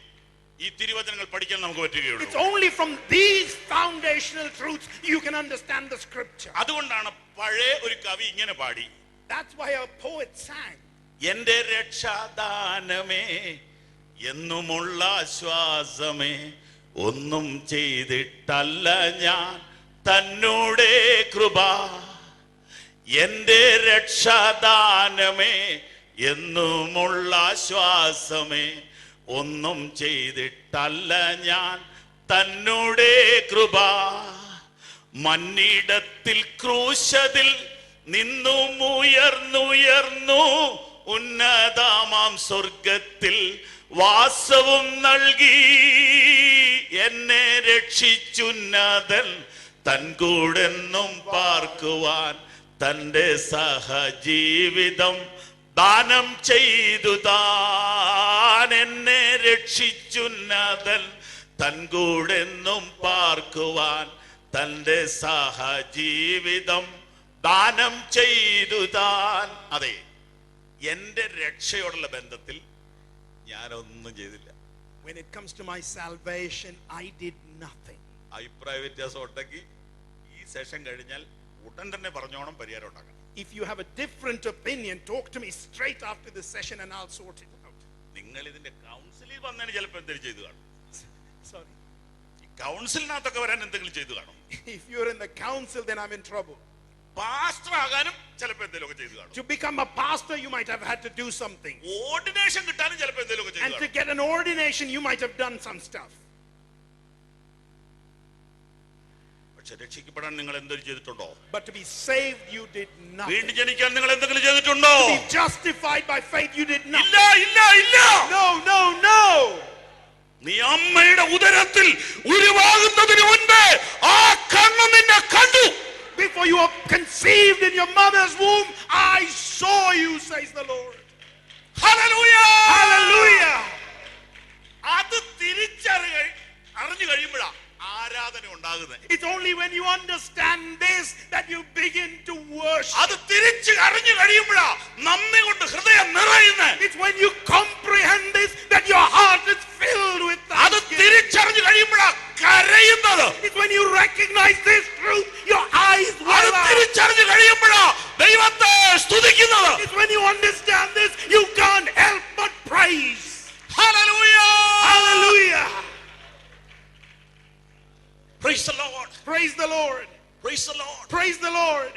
ഈ തിരുവചനങ്ങൾ പഠിക്കാൻ നമുക്ക് പറ്റുകയുള്ളൂ. It's only from these foundational truths you can understand the scripture. അതുകൊണ്ടാണ് പഴയ ഒരു കവി ഇങ്ങനെ പാടി, That's why a poet sang, എന്റെ രക്ഷാദാനമേ എന്നുമുള്ള ആശ്വാസമേ ഒന്നും ചെയ്തിട്ടല്ല ഞാൻ തന്നോടെ കൃപ, എന്റെ രക്ഷാദാനമേ എന്നുമുള്ള ആശ്വാസമേ ഒന്നും ചെയ്തിട്ടല്ല ഞാൻ തന്നോടെ കൃപ, മന്നിടത്തിൽ ക്രൂശതിൽ നിന്നും ഉയർന്നുയർന്നു ഉന്നതമാം സ്വർഗത്തിൽ വാസവും നൽകി, എന്നെ രക്ഷിച്ചുന്നതൻ തൻ കൂടെന്നും പാർക്കുവാൻ തന്റെ സഹജീവിതം ദാനം ചെയ്തു താൻ, എന്നെ രക്ഷിച്ചുന്നതൻ തൻ കൂടെന്നും പാർക്കുവാൻ തന്റെ സഹജീവിതം ദാനം ചെയ്തു താൻ. അതെ, എന്റെ രക്ഷയോടുള്ള ബന്ധത്തിൽ ഞാനൊന്നും ചെയ്തില്ല. when it comes to my salvation, I did nothing. അഭിപ്രായ വ്യത്യാസം ഉണ്ടെങ്കിൽ ഈ സെഷൻ കഴിഞ്ഞാൽ ഉടൻ തന്നെ പറഞ്ഞോണം, പരിഹാരം ഉണ്ടാക്കണം. If you have a different opinion, talk to me straight after this session and I'll sort it out. നിങ്ങൾ ഇതിന്റെ കൗൺസിലിൽ വന്നതിന് ചിലപ്പോൾ എന്തെങ്കിലും ചെയ്തു കാണും. Sorry. ഈ കൗൺസിലിനകത്തൊക്കെ വരാൻ എന്തെങ്കിലും ചെയ്തു കാണും. If you're in the council, then I'm in trouble. Pastor ആകാനും ചിലപ്പോൾ എന്തെങ്കിലുമൊക്കെ ചെയ്തു കാണും. To become a pastor, you might have had to do something. Ordination കിട്ടാനും ചിലപ്പോൾ എന്തെങ്കിലുമൊക്കെ ചെയ്തു And to കാണും. get an ordination, you might have done some stuff. പക്ഷെ രക്ഷിക്കപ്പെടാൻ നിങ്ങൾ എന്തെങ്കിലും ചെയ്തിട്ടുണ്ടോ? But to be saved, you did nothing. വീണ്ടും ജനിക്കാൻ നിങ്ങൾ എന്തെങ്കിലും ചെയ്തിട്ടുണ്ടോ? To be justified by faith, you did nothing. ഇല്ല ഇല്ല ഇല്ല. No, no, no. നീ അമ്മയുടെ ഉദരത്തിൽ ഉരുവാകുന്നതിന് മുൻപേ ആ കണ്ണ് നിന്നെ കണ്ടു. Before you were conceived in your mother's womb, I saw you, says the Lord. Hallelujah. Hallelujah. അത് അറിഞ്ഞു കഴിയുമ്പോഴാ ആരാധന ഉണ്ടാകുന്നത്. It's only when you understand this that you begin to worship. അത് അറിഞ്ഞു കഴിയുമ്പോഴാ നന്ദി കൊണ്ട് ഹൃദയം നിറയുന്നത്. It's when you comprehend this that your heart is filled with അത് thanksgiving. അറിഞ്ഞു കഴിയുമ്പോഴാ കരയുന്നത്. It's when you recognize this truth, your eyes അത് well out. അറിഞ്ഞു കഴിയുമ്പോഴാ ദൈവത്തെ സ്തുതിക്കുന്നത്. It's when you understand this, you can't help but praise. Hallelujah. Hallelujah. Praise the Lord. Praise the Lord. Praise the Lord. Praise the Lord.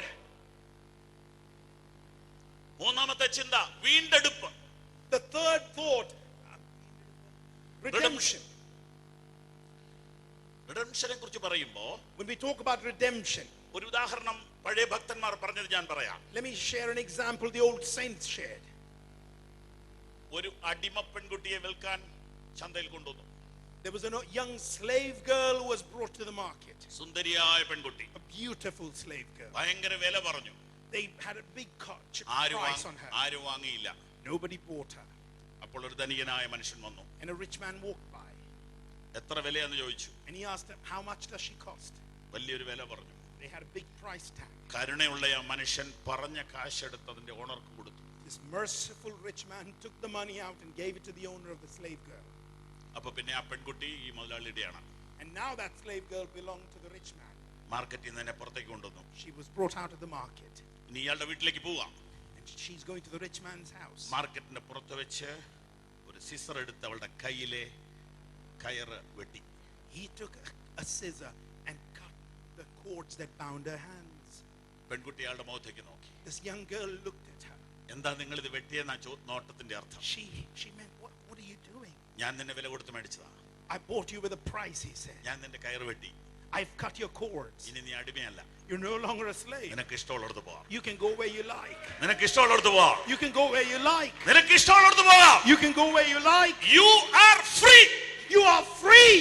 മൂന്നാമത്തെ ചിന്ത വീണ്ടെടുപ്പ്. The third thought, redemption. റിഡംഷനെ കുറിച്ച് പറയുമ്പോൾ When we talk about redemption, ഒരു ഉദാഹരണം പഴയ ഭക്തന്മാർ പറഞ്ഞത് ഞാൻ പറയാം. let me share an example the old saints shared. ഒരു അടിമ പെൺകുട്ടിയെ വിൽക്കാൻ ചന്തയിൽ കൊണ്ടുവന്നു. There was a young slave girl who was brought to the market. സുന്ദരിയായ പെൺകുട്ടി, A beautiful slave girl. ഭയങ്കര വില പറഞ്ഞു. They had a big price on her. ആരും വാങ്ങിയില്ല. Nobody bought her. അപ്പോൾ ഒരു ധനികനായ മനുഷ്യൻ വന്നു. And a rich man walked by. എത്ര വിലയാന്ന് ചോദിച്ചു. And he asked him, how much does she cost? വലിയൊരു വില പറഞ്ഞു. They had a big price tag. കരുണയുള്ള ആ മനുഷ്യൻ പറഞ്ഞ കാശ് എടുത്ത് അതിന്റെ ഓണർക്ക് കൊടുത്തു. This merciful rich man took the money out and gave it to the owner of the slave girl. അപ്പോൾ പിന്നെ ആ പെൺകുട്ടി ഈ മുതലാളിയുടെയാണ്. And now that slave girl belonged to the rich man. മാർക്കറ്റിൽ നിന്ന് തന്നെ പുറത്തേക്ക് കൊണ്ടുവന്നു. She was brought out of the market. ഇനി ഇയാളുടെ വീട്ടിലേക്ക് പോവാം. And she's going to the rich man's house. മാർക്കറ്റിന്റെ പുറത്ത് വെച്ച് ഒരു സിസർ എടുത്ത് അവളുടെ കയ്യിലെ കയറ് വെട്ടി. He took a scissor and cut the cords that bound her hands. പെൺകുട്ടി അയാളുടെ മുഖത്തേക്ക് നോക്കി. This young girl looked at her. എന്താ നിങ്ങൾ ഇത് വെട്ടിയെന്ന നോട്ടത്തിന്റെ അർത്ഥം? She meant, what are you doing? ഞാൻ നിന്നെ വില കൊടുത്ത് മേടിച്ചതാ. I bought you with a price, he said. ഞാൻ നിന്റെ കയറ് വെട്ടി. I've cut your cords. ഇനി നീ അടിമയല്ല. You're no longer a slave. നിനക്ക് ഇഷ്ടമുള്ളിടത്ത് പോവാം. You can go where you like. നിനക്ക് ഇഷ്ടമുള്ളിടത്ത് പോവാം. You can go where you like. നിനക്ക് ഇഷ്ടമുള്ളിടത്ത് പോവാം. You can go where you like. You are free. You are free.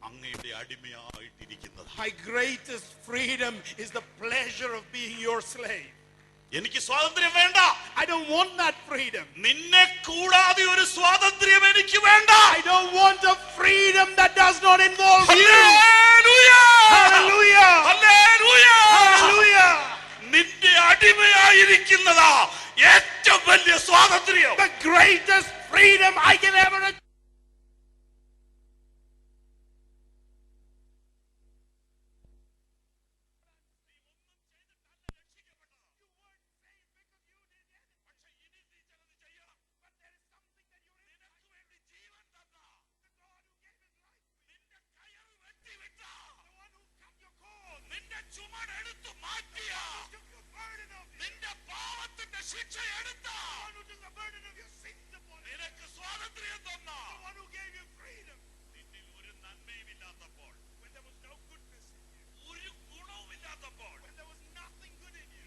അങ്ങയുടെ അടിമയായിട്ടിരിക്കുന്നത്. My greatest freedom is the pleasure of being your slave. എനിക്ക് സ്വാതന്ത്ര്യം വേണ്ട. I don't want that freedom. നിന്നെ കൂടാതെ ഒരു സ്വാതന്ത്ര്യം എനിക്ക് വേണ്ട. I don't want a freedom that does not involve you. Hallelujah! Hallelujah! Hallelujah! Hallelujah! നിന്റെ അടിമയായിരിക്കുന്നതാ ഏറ്റവും വലിയ സ്വാതന്ത്ര്യം. The greatest freedom I can ever achieve. നിനക്ക് സ്വാതന്ത്ര്യം തന്ന ഒരു ഗുണവുമില്ലാത്തപ്പോൾ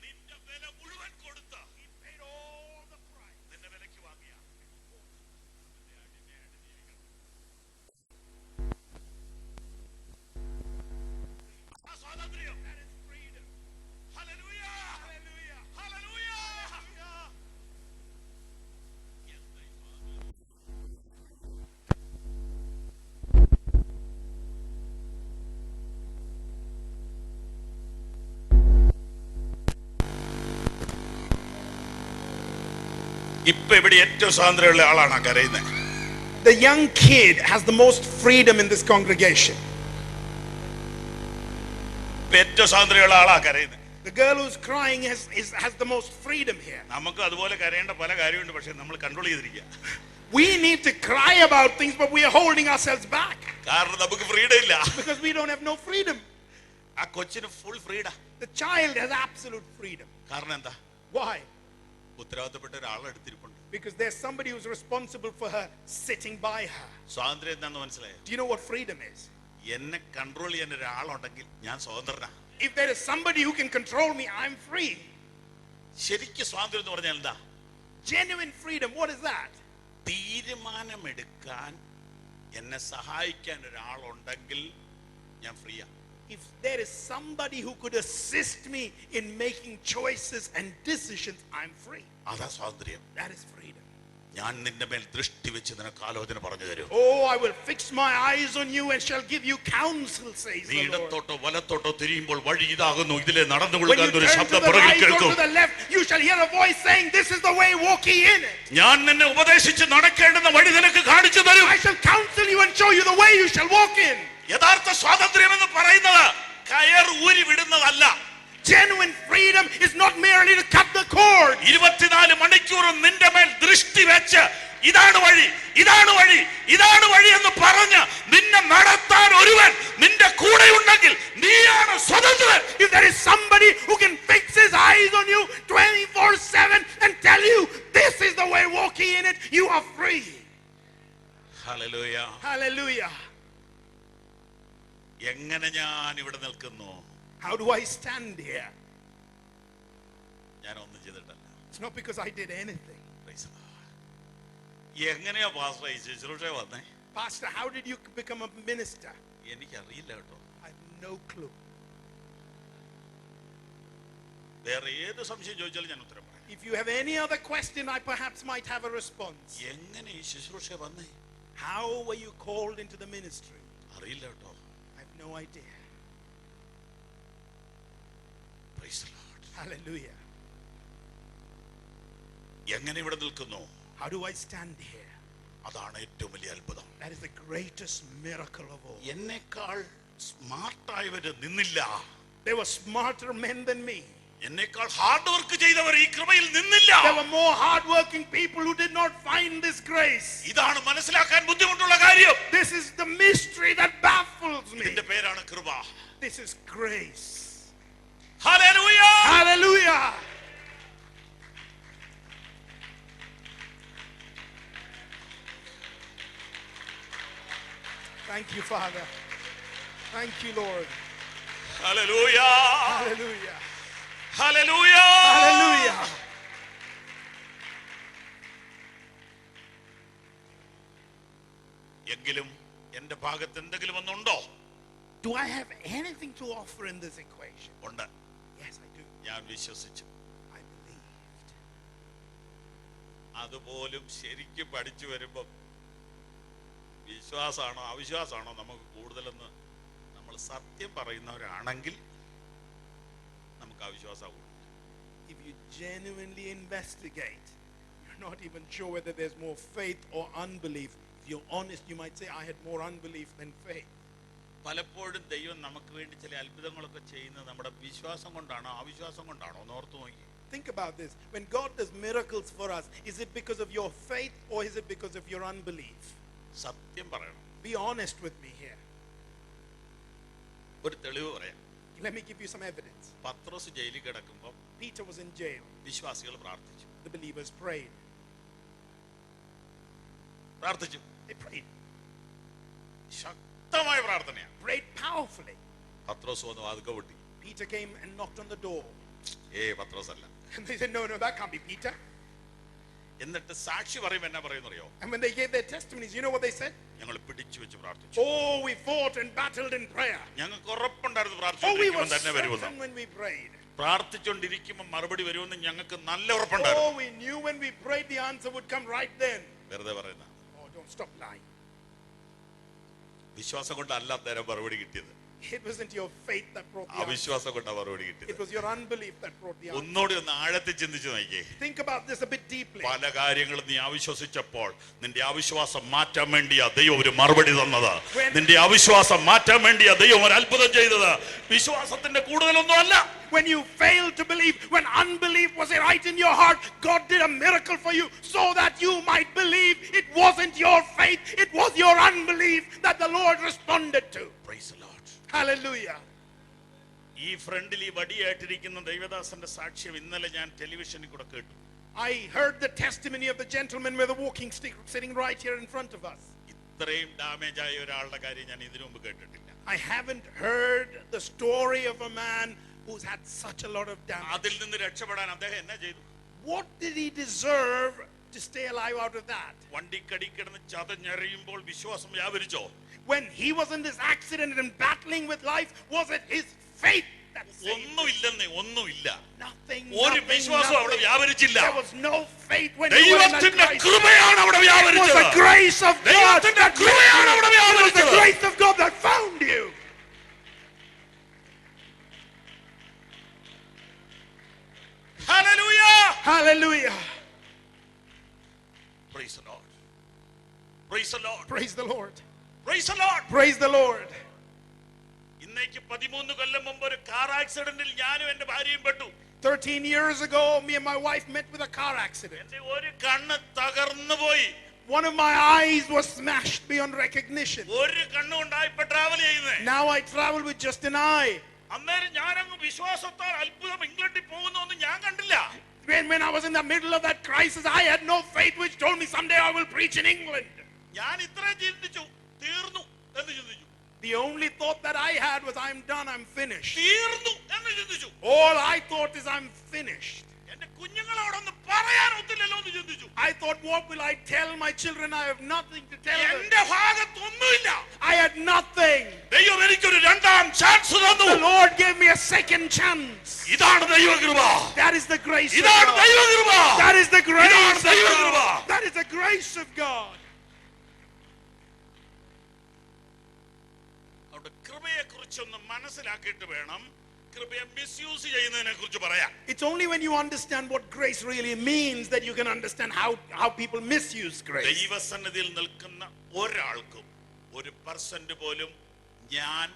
നിന്റെ വില മുഴുവൻ കൊടുത്ത് നിന്റെ വിലക്ക് വാങ്ങിയ സ്വാതന്ത്ര്യം. Hallelujah! Hallelujah! Hallelujah! ഇപ്പൊ ഇവിടെ ഏറ്റവും സ്വാതന്ത്ര്യമുള്ള ആളാണ് കരയുന്നത്. The young kid has the most freedom in this congregation. ഇപ്പൊ ഏറ്റവും സ്വാതന്ത്ര്യമുള്ള ആളാ കരയുന്നത്. The girl who's crying has the most freedom here. നമുക്ക് അതുപോലെ കരയേണ്ട പല കാര്യമുണ്ട്, പക്ഷെ നമ്മൾ കൺട്രോൾ ചെയ്തിരിക്കുക. We need to cry about things, but we are holding ourselves back. കാരണം നമുക്ക് ഫ്രീഡം ഇല്ല. Because we don't have no freedom. ആ കൊച്ചിന് full freedom. The child has absolute freedom. കാരണം എന്താ? Why? ഉത്തരവാദിത്തപ്പെട്ട ഒരാളെ എടുത്തിരിപ്പുണ്ട്. Because there's somebody who's responsible for her sitting by her. സ്വാതന്ത്ര്യം എന്താണെന്ന് മനസ്സിലായോ? Do you know what freedom is? എന്നെ കൺട്രോൾ ചെയ്യാൻ ഒരാളുണ്ടെങ്കിൽ ഞാൻ സ്വതന്ത്രനാ. If there is somebody who can control me, I'm free. ശരിക്കും സ്വാതന്ത്ര്യം എന്ന് പറഞ്ഞാൽ എന്താ? Genuine freedom, what is that? തീരുമാനമെടുക്കാൻ എന്നെ സഹായിക്കാൻ ഒരാളുണ്ടെങ്കിൽ ഞാൻ ഫ്രീയാ. If there is somebody who could assist me in making choices and decisions, I'm free. അതാ സ്വാതന്ത്ര്യം. That is freedom. ഞാൻ നിന്റെ മേൽ ദൃഷ്ടി വെച്ച് നിനക്ക് ആലോചന പറഞ്ഞു തരും. Oh, I will fix my eyes on you and shall give you counsel, says നീ the Lord. ഇടത്തോട്ടോ വലത്തോട്ടോ തിരിയുമ്പോൾ വഴി ഇതാകുന്നു, ഇതിലെ നടന്നു When you കൊള്ളുക എന്നൊരു turn to ശബ്ദം the പുറകിൽ right or കേൾക്കും. to the left, you shall hear a voice saying, this is the way, walk ye in it. ഞാൻ നിന്നെ ഉപദേശിച്ച് നടക്കേണ്ടുന്ന വഴി നിനക്ക് കാണിച്ചു തരും. I shall counsel you and show you the way you shall walk in. യഥാർത്ഥ സ്വാതന്ത്ര്യം എന്ന് പറയുന്നത് കയർ ഊരി വിടുന്നതല്ല. Genuine freedom is not merely to cut the cord. 24 മണിക്കൂറും നിന്റെ മേൽ ദൃഷ്ടി വെച്ച് ഇതാണ് വഴി, ഇതാണ് വഴി, ഇതാണ് വഴി എന്ന് പറഞ്ഞ് നിന്നെ നടത്താൻ ഒരുവൻ നിന്റെ കൂടെ ഉണ്ടെങ്കിൽ നീയാണ് സ്വതന്ത്രൻ. If there is somebody who can fix his eyes on you 24/7 and tell you this is the way, walking in it, you are free. Hallelujah. Hallelujah. എങ്ങനെ ഞാൻ ഇവിടെ നിൽക്കുന്നു? How do I stand here? ഞാൻ ഒന്നും ചെയ്തിട്ടല്ല. It's not because I did anything. Praise the Lord. എങ്ങനെയാ pastor ഈ ശുശ്രൂഷ വന്നേ? Pastor, how did you become a minister? എനിക്കറിയില്ല കേട്ടോ. I have no clue. വേറെ ഏത് സംശയം ചോദിച്ചാലും ഞാൻ ഉത്തരം പറയാം. If you have any other question, I perhaps might have a response. എങ്ങനെ ഈ ശുശ്രൂഷ വന്നേ? How were you called into the ministry? അറിയില്ല കേട്ടോ. I have no idea. Praise the Lord. Hallelujah. എങ്ങനെ ഇവിടെ നിൽക്കുന്നു? How do I stand here? അതാണ് ഏറ്റവും വലിയ അത്ഭുതം. That is the greatest miracle of all. എന്നെക്കാൾ സ്മാർട്ടായവര് നിന്നില്ല. There were smarter men than me. എന്നെക്കാൾ ഹാർഡ് വർക്ക് ചെയ്തവർ ഈ കൃപയിൽ നിന്നില്ല. There were more hardworking people who did not find this grace. ഇതാണ് മനസ്സിലാക്കാൻ ബുദ്ധിമുട്ടുള്ള കാര്യം. This is the mystery that baffles me. ഇതിന്റെ പേരാണ് കൃപ. This is grace. Hallelujah. Hallelujah. Thank you, Father. Thank you, Lord. Hallelujah. Hallelujah. Hallelujah. Hallelujah. എങ്കിലും എന്റെ ഭാഗത്ത് എന്തെങ്കിലും ഒന്നുണ്ടോ? Do I have anything to offer in this equation? ഉണ്ട്. Yes, I do. ഞാൻ വിശ്വസിച്ചു. I believed. അതുപോലും ശരിക്കും പഠിച്ചു വരുമ്പം വിശ്വാസമാണോ അവിശ്വാസമാണോ നമുക്ക് കൂടുതലെന്ന് നമ്മൾ സത്യം പറയുന്നവരാണെങ്കിൽ നമുക്ക് അവിശ്വാസമാകും. If you genuinely investigate, you're not even sure whether there's more faith or unbelief. If you're honest, you might say, I had more unbelief than faith. പലപ്പോഴും ദൈവം നമുക്ക് വേണ്ടി ചില അത്ഭുതങ്ങളൊക്കെ ചെയ്യുന്നത് നമ്മുടെ വിശ്വാസം കൊണ്ടാണോ അവിശ്വാസം കൊണ്ടാണോ എന്ന് ഓർത്തു നോക്കി. Think about this. When God does miracles for us, is it because of your faith or is it because of your unbelief? സത്യം പറയണം. Be honest with me here. ഒരു തെളിവ് പറയാം. Let me give you some evidence. പത്രോസ് ജയിലിൽ കിടക്കുമ്പോൾ Peter was in jail. വിശ്വാസികൾ പ്രാർത്ഥിച്ചു. The believers prayed. പ്രാർത്ഥിച്ചു. They prayed. ശക്തമായ പ്രാർത്ഥനയാണ്. Prayed powerfully. പത്രോസ് വന്ന് വാതിൽക്ക കൊട്ടി. Peter came and knocked on the door. പത്രോസ് അല്ല. And they said, no, that can't be Peter. എന്നിട്ട് സാക്ഷി പറയും എന്നാ പറയുന്നറിയോ? And when they gave their testimonies, you know what they said? ഞങ്ങൾ പിടിച്ചു വെച്ച് പ്രാർത്ഥിച്ചു. Oh, we fought and battled in prayer. ഞങ്ങൾക്ക് ഉറപ്പുണ്ടായിരുന്നു Oh, we were പ്രാർത്ഥിച്ചുകൊണ്ടിരിക്കുമ്പോൾ തന്നെ വരുമെന്ന്. certain when we prayed. പ്രാർത്ഥിച്ചുകൊണ്ടിരിക്കുമ്പോൾ മറുപടി വരുമെന്ന് ഞങ്ങൾക്ക് നല്ല ഉറപ്പുണ്ടായിരുന്നു. Oh, we knew when we prayed the answer would come right then. വെറുതെ പറയുന്ന Oh, don't stop lying. വിശ്വാസം കൊണ്ടല്ല നേരം മറുപടി കിട്ടിയത്. It wasn't your faith that brought the answer. അവിശ്വാസം കൊണ്ടാണ് മറുപടി It കിട്ടിയത്. was your unbelief that brought the answer. ഒന്നുകൂടി ഒന്ന് ആഴത്തിൽ ചിന്തിച്ചു നോക്കിയേ. Think about this a bit deeply. പല കാര്യങ്ങളും നീ അവിശ്വസിച്ചപ്പോൾ നിന്റെ അവിശ്വാസം മാറ്റാൻ വേണ്ടിയാ ദൈവം ഒരു മറുപടി തന്നത്. നിന്റെ അവിശ്വാസം മാറ്റാൻ വേണ്ടിയാ ദൈവം ഒരു അത്ഭുതം ചെയ്തത്. വിശ്വാസത്തിന്റെ കൂടുതലൊന്നും അല്ല. When you failed to believe, when unbelief was right in your heart, God did a miracle for you so that you might believe. It wasn't your faith, it was your unbelief that the Lord responded to. Praise the Lord. Hallelujah. ഈ ഫ്രണ്ടിൽ ഈ വടിയായിട്ടിരിക്കുന്ന ദൈവദാസന്റെ സാക്ഷ്യം ഇന്നലെ ഞാൻ ടെലിവിഷനിൽ കൂടെ കേട്ടു. I heard the testimony of the gentleman with the walking stick sitting right here in front of us. ഇത്രയും ഡാമേജ് ആയ ഒരാളുടെ കാര്യം ഞാൻ ഇതിനു മുമ്പ് കേട്ടിട്ടില്ല. I haven't heard the story of a man who's had such a lot of damage. അതിൽ നിന്ന് രക്ഷപ്പെടാൻ അദ്ദേഹം എന്നാ ചെയ്തു? What did he deserve to stay alive out of that? വണ്ടിക്കടി കിടന്ന് ചതഞ്ഞെറിയുമ്പോൾ വിശ്വാസം വ്യാപരിച്ചോ? When he was in this accident and battling with life, was it his faith that saved him? ഒന്നുമില്ലെന്നേ, ഒന്നുമില്ല. Nothing. ഒരു വിശ്വാസം അവിടെ വ്യാപരിച്ചില്ല. There was no faith when you were in that ദൈവത്തിന്റെ crisis. കൃപയാണ് അവിടെ It was വ്യാപരിച്ചത്. the grace of God. ദൈവത്തിന്റെ കൃപയാണ് അവിടെ It was the വ്യാപരിച്ചത്. grace of God that found you. Hallelujah. Hallelujah. Praise the Lord. Praise the Lord. Praise the Lord. Praise the Lord. Praise the Lord. ഇന്നേക്ക് 13 കൊല്ലം മുമ്പ് ഒരു car ആക്സിഡന്റിൽ ഞാനും എന്റെ ഭാര്യയും പെട്ടു. 13 years ago, me and my wife met with a car accident. എന്റെ ഒരു കണ്ണ് തകർന്നു പോയി. One of my eyes was smashed beyond recognition. ഒരു കണ്ണ് കൊണ്ടായി ഇപ്പൊ ട്രാവൽ ചെയ്യുന്നേ. Now I travel with just an eye. അന്നേരം ഞാനങ്ങ് വിശ്വാസത്താൽ അത്ഭുതം ഇംഗ്ലണ്ടിൽ പോകുന്നൊന്നും ഞാൻ കണ്ടില്ല. When I was in the middle of that crisis, I had no faith which told me someday I will preach in England. ഞാൻ ഇത്രയും ചിന്തിച്ചു, തീർന്നു എന്ന് ചിന്തിച്ചു. The only thought that I had was I'm done, I'm finished. തീർന്നു എന്ന് ചിന്തിച്ചു. All I thought is I'm finished. എന്റെ കുഞ്ഞുങ്ങളോടൊന്ന് പറയാൻ ഒത്തില്ലല്ലോ എന്ന് ചിന്തിച്ചു. I thought, what will I tell my children? I have nothing to tell them. എന്റെ ഭാഗത്തൊന്നുമില്ല. I had nothing. ദൈവം എനിക്കൊരു രണ്ടാം ചാൻസ് തന്നു. The Lord gave me a second chance. ഇതാണ് ദൈവകൃപ. That is the grace of ഇതാണ് God. ദൈവകൃപ. That is the grace ഇതാണ് of ദൈവകൃപ. God. That is the grace of God. അവിടെ കൃപയെ കുറിച്ചൊന്ന് മനസ്സിലാക്കിയിട്ട് വേണം കൃപയെ മിസ്യൂസ് ചെയ്യുന്നതിനെ കുറിച്ച് പറയാം. It's only when you understand what grace really means that you can understand how people misuse grace. ദൈവസന്നിധിയിൽ നിൽക്കുന്ന ഒരാൾക്കും 1% പോലും ഞാൻ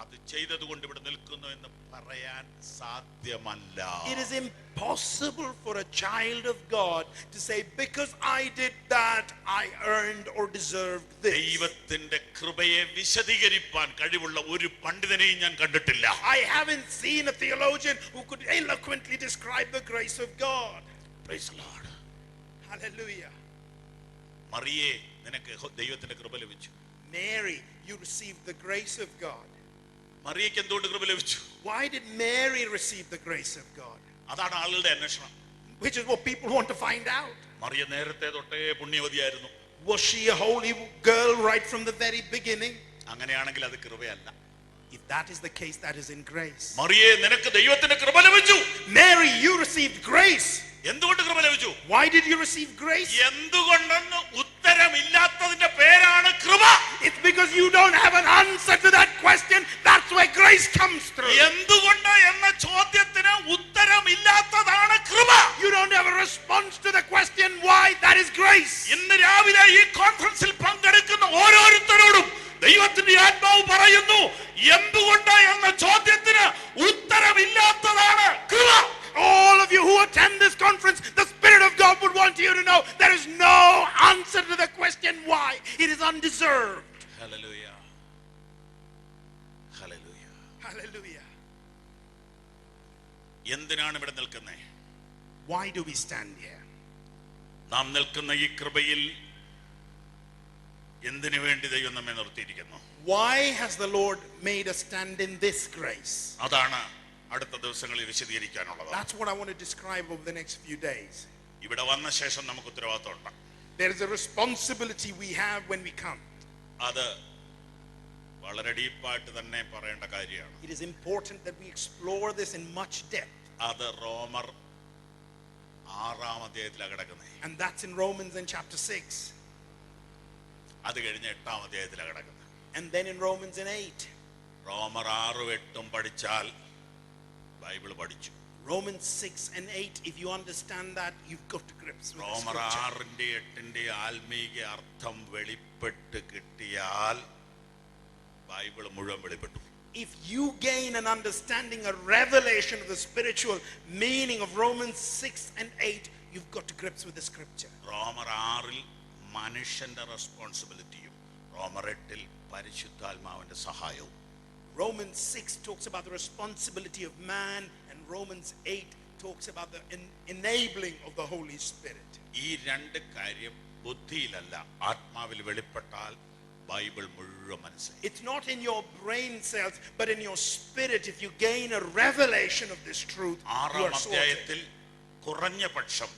അത് ചെയ്തതുകൊണ്ട് ഇവിടെ നിൽക്കുന്നു എന്ന് പറയാൻ സാധ്യമല്ല. It is impossible for a child of God to say, because I did that, I earned or deserved this. ദൈവത്തിന്റെ കൃപയെ വിശദീകരിക്കാൻ കഴിവുള്ള ഒരു പണ്ഡിതനെയും ഞാൻ കണ്ടിട്ടില്ല. I haven't seen a theologian who could eloquently describe the grace of God. Praise the Lord. Hallelujah. മറിയേ, നിനക്ക് ദൈവത്തിന്റെ കൃപ ലഭിച്ചു. Mary, you received the grace of God. മറിയയ്ക്ക് എന്തുകൊണ്ട് കൃപ ലഭിച്ചു? Why did Mary receive the grace of God? അതാണ് ആളുകളുടെ അന്വേഷണം. Which is what people want to find out. Mariya നേരത്തെ തൊട്ടേ പുണ്യവതിയായിരുന്നു. Was she a holy girl right from the very beginning? അങ്ങനെയാണെങ്കിൽ അത് കൃപയല്ല. If that is the case, that is in grace. മറിയേ, നിനക്ക് ദൈവത്തിന്റെ കൃപ ലഭിച്ചു. Mary, you received grace. എന്തുകൊണ്ട് കൃപ ലഭിച്ചു? Why did you receive grace? എന്തുകൊണ്ടെന്ന് ഉത്തരമില്ലാത്തതിന്റെ പേരാണ് കൃപ. It's because you don't have an answer to that question. That's where grace comes through. എന്തുകൊണ്ട് എന്ന ചോദ്യത്തിന് ഉത്തരമില്ലാത്തതാണ് കൃപ. You don't have a response to the question why. That is grace. ഇന്ന് രാവിലെ ഈ കോൺഫറൻസിൽ പങ്കെടുക്കുന്ന ഓരോരുത്തരോടും ദൈവത്തിന്റെ ആത്മാവ് പറയുന്നു, എന്തുകൊണ്ട് എന്ന ചോദ്യത്തിന് ഉത്തരമില്ലാത്തതാണ് കൃപ. All of you who attend this conference, the Spirit of God would want you to know there is no answer to the question why. It is undeserved. Hallelujah. Hallelujah. Hallelujah. എന്തിനാണ് ഇവിടെ നിൽക്കുന്നത്? Why do we stand here? നാം നിൽക്കുന്ന ഈ കൃപയിൽ എന്തിനു വേണ്ടി ദൈവം നമ്മെ നിർത്തിയിരിക്കുന്നു? Why has the Lord made us stand in this grace? അതാണ് അടുത്ത ദിവസങ്ങളിൽ വിശദീകരിക്കാനുള്ളത്. That's what I want to describe over the next few days. ഇവിടെ വന്ന ശേഷം നമുക്ക് ഉത്തരവാദിത്തമുണ്ട്. There is a responsibility we have when we come. അത് വളരെ ഡീപ്പായിട്ട് തന്നെ പറയേണ്ട കാര്യമാണ്. It is important that we explore this in much depth. അത് റോമർ 6-ാം അധ്യായത്തിലാണ് കിടക്കുന്നത്. And that's in Romans in chapter 6. അത് കഴിഞ്ഞ് 8-ാം അധ്യായത്തിലാണ് കിടക്കുന്നത്. And then in Romans in 8. റോമർ 6-8 പഠിച്ചാൽ ബൈബിൾ പഠിച്ചു. Romans 6 and 8, if you understand that, you've got to grips with the റോമർ scripture. 6-8 ആത്മീക അർത്ഥം വെളിപ്പെട്ട് കിട്ടിയാൽ ബൈബിൾ മുഴുവൻ വെളിപ്പെട്ടു. If you gain an understanding, a revelation of the spiritual meaning of Romans 6 and 8, you've got to grips with the scripture. റോമർ 6-ൽ മനുഷ്യന്റെ റെസ്പോൺസിബിലിറ്റിയും റോമർ 8-ൽ പരിശുദ്ധാത്മാവിന്റെ സഹായവും. Romans 6 talks about the responsibility of man, and Romans 8 talks about the enabling of the Holy Spirit. ഈ രണ്ട് കാര്യം ബുദ്ധിയിലല്ല, ആത്മാവിൽ വെളിപ്പെട്ടാൽ Bible മുഴുവൻ മനസ്സിലായി. It's not in your brain cells, but in your spirit. If you gain a revelation of this truth, you 6-ാം are അധ്യായത്തിൽ sorted. കുറഞ്ഞ പക്ഷം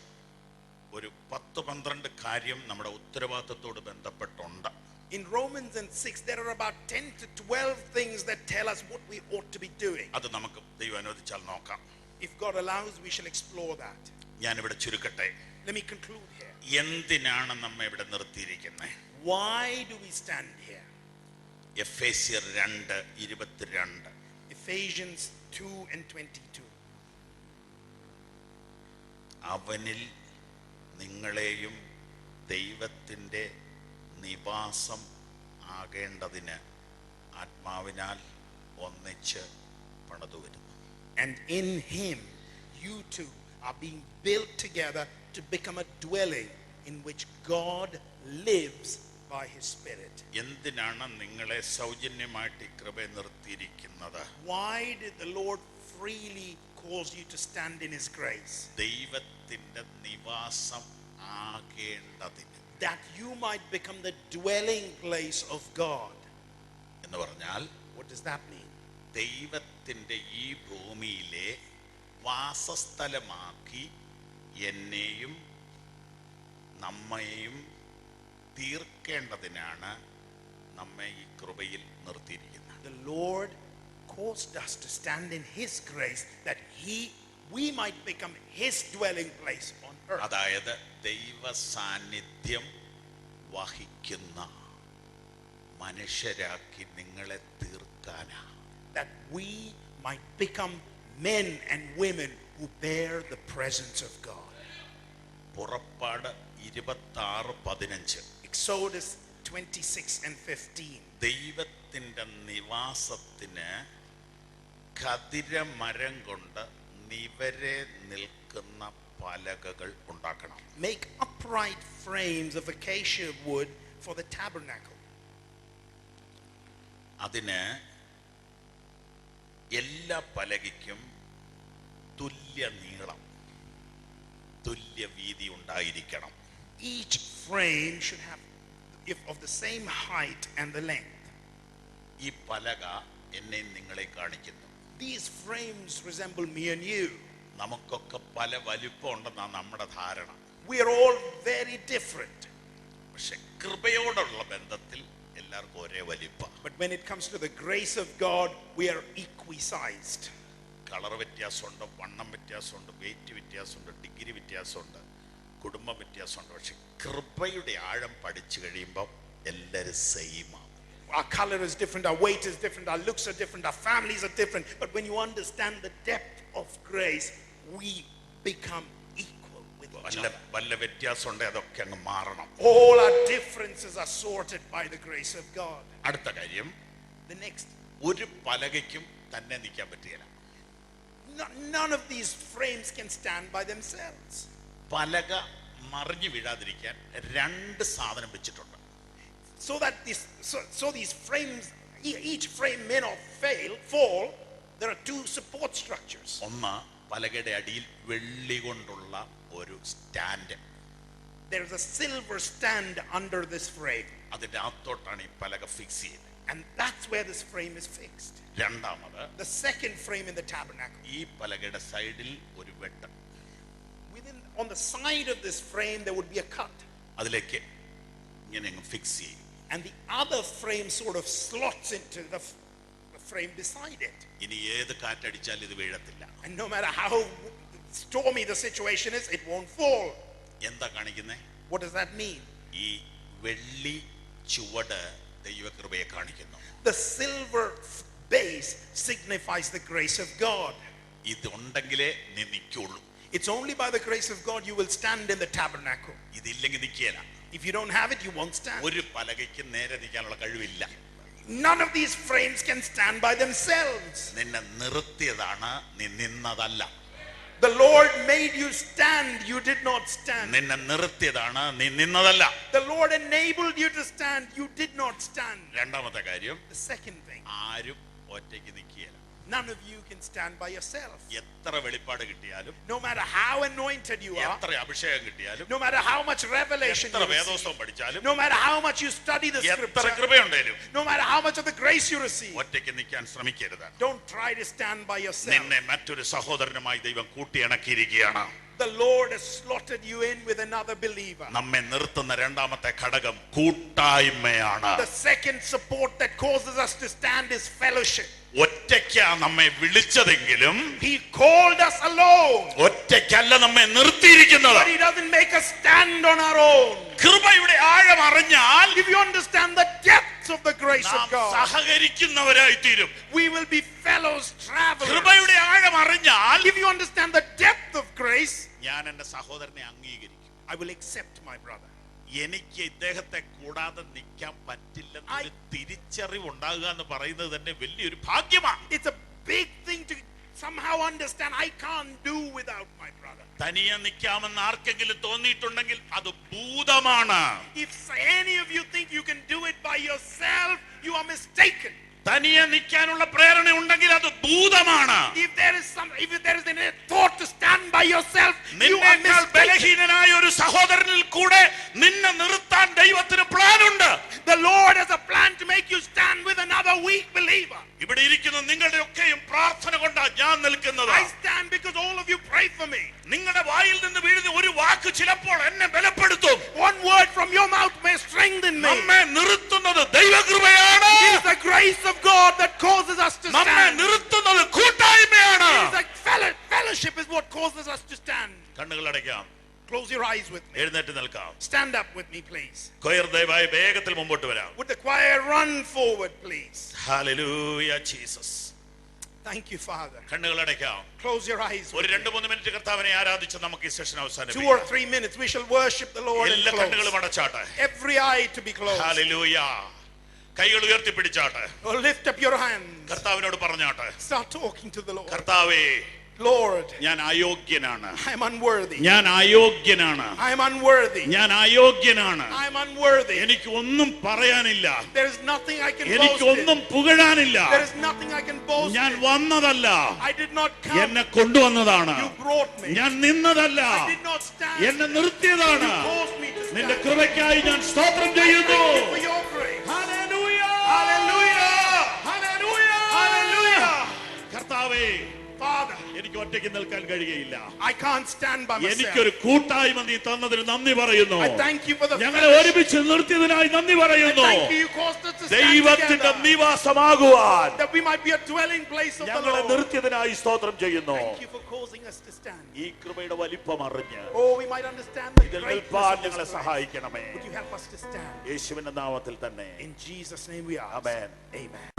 ഒരു 10-12 കാര്യം നമ്മുടെ ഉത്തരവാദിത്തത്തോട് ബന്ധപ്പെട്ടുണ്ട്. In Romans and 6, there are about 10 to 12 things that tell us what we ought to be doing. അത് നമുക്ക് ദൈവം അനുവദിച്ചാൽ നോക്കാം. If God allows, we shall explore that. ഞാനിവിടെ ചുരുക്കട്ടെ. Let me conclude here. എന്തിനാണ് നമ്മെ ഇവിടെ നിർത്തിയിരിക്കുന്നത്? Why do we stand here? എഫേസ്യർ 2:22. Ephesians 2 and 22. അവനിൽ നിങ്ങളെയും ദൈവത്തിൻ്റെ നിവാസം ആകേണ്ടതിന് ആത്മാവിനാൽ ഒന്നിച്ച് പണിതു വരുന്നു. And in him you two are being built together to become a dwelling in which God lives by his Spirit. എന്തിനാണ് നിങ്ങളെ സൗജന്യമായിട്ട് ഈ കൃപ നിർത്തിയിരിക്കുന്നത്? Why did the Lord freely cause you to stand in his grace? ദൈവത്തിന്റെ Nivasam ആകേണ്ടതിന്. That you might become the dwelling place of God. എന്ന് പറഞ്ഞാൽ What does that mean? ദൈവത്തിന്റെ ഈ ഭൂമിയിലെ വാസസ്ഥലമാക്കി എന്നെയും നമ്മയെയും തീർക്കേണ്ടതിനാണ് നമ്മെ ഈ കൃപയിൽ നിർത്തിയിരിക്കുന്നത്. The Lord caused us to stand in his grace that we might become his dwelling place on earth. അതായത് ദൈവ സാന്നിധ്യം വഹിക്കുന്ന മനുഷ്യരാക്കി നിങ്ങളെ തീർക്കാനാ. That we might become men and women who bear the presence of God. പുറപ്പാട് 26:15. Exodus 26 and 15. ദൈവത്തിന്റെ നിവാസത്തിന് ഖദിരമരം കൊണ്ട് നിവരെ നിൽക്കുന്ന പലകകൾ ഉണ്ടാക്കണം. Make upright frames of acacia wood for the tabernacle. അതിന് എല്ലാ പലകയ്ക്കും തുല്യ നീളം തുല്യ വീതി ഉണ്ടായിരിക്കണം. Each frame should have of the same height and the length. ഈ പലക എന്നെ നിങ്ങളെ കാണിക്കുന്നു. These frames resemble me and you. നമുക്കൊക്കെ പല വലിപ്പം ഉണ്ടെന്നാണ് നമ്മുടെ ധാരണ. We are all very different. പക്ഷെ കൃപയോടുള്ള ബന്ധത്തിൽ എല്ലാവർക്കും ഒരേ വലിപ്പം. But when it comes to the grace of God, we are equi-sized. Colour വ്യത്യാസമുണ്ട്, വണ്ണം വ്യത്യാസമുണ്ട്, വെയിറ്റ് വ്യത്യാസമുണ്ട്, ഡിഗ്രി വ്യത്യാസമുണ്ട്, കുടുംബ വ്യത്യാസമുണ്ട്. പക്ഷെ കൃപയുടെ ആഴം പഠിച്ചു കഴിയുമ്പോൾ എല്ലാവരും സെയിമാണ്. Our color is different, our weight is different, our looks are different, our families are different. But when you understand the depth of grace, we become equal with each other. വല്ല വ്യത്യാസമുണ്ട്, അതൊക്കെ അങ്ങ് മാറണം. All our differences are sorted by the grace of God. അടുത്ത കാര്യം, The next, ഒരു പലകയ്ക്കും തന്നെ നിൽക്കാൻ പറ്റുകയില്ല. none of these frames can stand by themselves. പലക മറിഞ്ഞു വീഴാതിരിക്കാൻ രണ്ട് സാധനം വെച്ചിട്ടുണ്ട്. So that these frames, each frame may not fall, there are two support structures. ഒന്ന്, പലകയുടെ അടിയിൽ വെള്ളി കൊണ്ടുള്ള ഒരു stand. There is a silver stand under this frame. അതിന്റെ അകത്തോട്ടാണ് ഈ പലക ഫിക്സ് ചെയ്യുന്നത്. And that's where this frame is fixed. രണ്ടാമത്, The second frame in the tabernacle. ഈ പലകയുടെ സൈഡിൽ ഒരു വെട്ട്. On the side of this frame there would be a cut. അതിലേക്ക് ഇങ്ങനെ അങ്ങ് ഫിക്സ് ചെയ്യും. And the other frame sort of slots into the frame beside it. ഇനി ഏത് കാറ്റടിച്ചാലും ഇത് വീഴത്തില്ല. And no matter how stormy the situation is, it won't fall. എന്താ കാണിക്കുന്നേ? What does that mean? ഈ വെള്ളി ചുവട് ദൈവകൃപയെ കാണിക്കുന്നു. The silver base signifies the grace of God. ഇതുണ്ടെങ്കിലേ നീ നിൽക്കുള്ളൂ. It's only by the grace of God you will stand in the tabernacle. ഇതില്ലെങ്കിൽ നിൽക്കുകയില്ല. If you don't have it, you won't stand. ഒരു പലകയ്ക്ക് നേരെ നിൽക്കാനുള്ള കഴിവില്ല. None of these frames can stand by themselves. നിന്നെ നിർത്തിയതാണ്, നീ നിന്നതല്ല. The Lord made you stand, you did not stand. നിന്നെ നിർത്തിയതാണ്, നീ നിന്നതല്ല. The Lord enabled you to stand, you did not stand. രണ്ടാമത്തെ കാര്യം, The second thing, ആരും ഒറ്റയ്ക്ക് നിൽക്കുകയില്ല. none of you can stand by yourself. എത്ര വെളിപ്പാട് കിട്ടിയാലും, No matter how anointed you are, എത്ര അഭിഷേകം കിട്ടിയാലും, no matter how much revelation എത്ര you receive, വേദോസ്തവം പഠിച്ചാലും, no matter how much you study the എത്ര scripture, കൃപയുണ്ടേലും no matter how much of the grace you receive, ഒറ്റയ്ക്ക് നിൽക്കാൻ ശ്രമിക്കരുത്. don't try to stand by yourself. നിന്നെ മറ്റൊരു സഹോദരനുമായി ദൈവം കൂട്ടിയിണക്കിയിരിക്കുകയാണ്. The Lord has slotted you in with another believer. നമ്മെ നിർത്തുന്ന രണ്ടാമത്തെ ഘടകം കൂട്ടായ്മയാണ്. The second support that causes us to stand is fellowship. ഒറ്റയ്ക്കാ നമ്മെ വിളിച്ചതെങ്കിലും He called us alone, ഒറ്റയ്ക്കല്ല നമ്മെ നിർത്തിയിരിക്കുന്നത്. but He doesn't make us stand on our own. കൃപയുടെ ആഴം അറിഞ്ഞാൽ If you understand the depths of the grace നാം of God, സഹകരിക്കുന്നവരായി തീരും. we will be fellows, travelers. കൃപയുടെ ആഴം അറിഞ്ഞാൽ If you understand the depth of grace, ഞാൻ എന്റെ സഹോദരനെ അംഗീകരിക്കും. I will accept my brother. എനിക്ക് ഇദ്ദേഹത്തെ കൂടാതെ നിൽക്കാൻ പറ്റില്ലെന്നൊരു തിരിച്ചറിവ് ഉണ്ടാകുക എന്ന് പറയുന്നത് തന്നെ വലിയൊരു ഭാഗ്യമാണ്. It's a big thing to somehow understand I can't do without my brother. തനിയെ നിൽക്കാമെന്ന് ആർക്കെങ്കിലും തോന്നിയിട്ടുണ്ടെങ്കിൽ അത് ഭൂതമാണ്. If any of you think you can do it by yourself, you are mistaken. തനിയെ നിൽക്കാനുള്ള പ്രേരണ ഉണ്ടെങ്കിൽ അത് ഭൂതമാണ്. If there is any thought to stand by yourself, you are നിന്നേക്കാൾ mistaken. ബലഹീനനായ ഒരു സഹോദരനിൽ കൂടെ നിന്നെ നിർത്താൻ ദൈവത്തിന് പ്ലാൻ ഉണ്ട്. The Lord has a plan to make you stand with another weak believer. ഇവിടെ ഇരിക്കുന്ന നിങ്ങളുടെ ഒക്കെയും പ്രാർത്ഥന കൊണ്ടാ ഞാൻ നിൽക്കുന്നത്. I stand because all of you pray for me. നിങ്ങളുടെ വായിൽ നിന്ന് വീഴുന്ന ഒരു വാക്ക് ചിലപ്പോൾ എന്നെ ബലപ്പെടുത്തും. One word from your mouth may strengthen me. നമ്മെ നിർത്തുന്നത് ദൈവകൃപയാണ്. It is the grace of God that causes us to നമ്മെ stand. നിർത്തുന്നത് കൂട്ടായ്മയാണ്. It is like fellowship is what causes us to stand. കണ്ണുകൾ അടയ്ക്കാം. Close your eyes with me. എഴുന്നേറ്റ് നിൽക്കാം. Stand up with me, please. Choir ദയവായി വേഗത്തിൽ മുമ്പോട്ട് വരാം. Would the choir run forward, please? Hallelujah Jesus. Thank you, Father. കണ്ണുകൾ അടയ്ക്കാം. Close your eyes ഒരു with me. 2-3 മിനിറ്റ് കർത്താവിനെ ആരാധിച്ച് നമുക്ക് ഈ സെഷൻ 2 or അവസാനിപ്പിക്കാം. 3 minutes we shall worship the Lord in എല്ലാ കണ്ണുകളും close. അടച്ചാട്ടെ. Every eye to be closed. Hallelujah. കൈകൾ ഉയർത്തിപ്പിടിച്ചാട്ടെ. Or lift up your hands. കർത്താവിനോട് പറഞ്ഞാട്ടെ. Start talking to the Lord. കർത്താവേ, Lord, ഞാൻ അയോഗ്യനാണ്. I am unworthy. ഞാൻ അയോഗ്യനാണ്. I am unworthy. ഞാൻ അയോഗ്യനാണ്. I am unworthy. എനിക്ക് ഒന്നും പറയാനില്ല. There is nothing I can എനിക്ക് boast ഒന്നും in. പുകഴാനില്ല. There is nothing I can boast ഞാൻ in. വന്നതല്ല, I did not come. എന്നെ കൊണ്ടുവന്നതാണ്. You brought me. ഞാൻ നിന്നതല്ല, I did not stand. എന്നെ നിർത്തിയതാണ്. You caused me to നിന്റെ stand. കൃപയ്ക്കായി ഞാൻ സ്തോത്രം ചെയ്യുന്നു. Thank you for your grace. Hallelujah. Hallelujah. Hallelujah. Hallelujah. കർത്താവേ, Father, എനിക്ക് ഒറ്റയ്ക്ക് നിൽക്കാൻ കഴിയുകയില്ല. I can't stand by myself. എനിക്കൊരു കൂട്ടായ്മ നീ തന്നതിന് നന്ദി പറയുന്നു. I thank you for the ഞങ്ങളെ fellowship. ഒരുമിച്ച് നിർത്തിയതിനായി നന്ദി I പറയുന്നു. thank you, you caused us to stand ദൈവത്തിന്റെ together. നിവാസമാകുവാൻ That we might be a dwelling place of the ഞങ്ങളെ Lord. നിർത്തിയതിനായി സ്തോത്രം ചെയ്യുന്നു. Thank you for causing us to stand. ഈ കൃപയുടെ വലിപ്പം അറിഞ്ഞ് Oh, we might understand the ഇതിൽ greatness നിൽപ്പാൻ of ഞങ്ങളെ this grace. സഹായിക്കണമേ. Would you help us to stand? യേശുവിന്റെ നാമത്തിൽ തന്നെ. In Jesus' name we ask. Amen. Amen.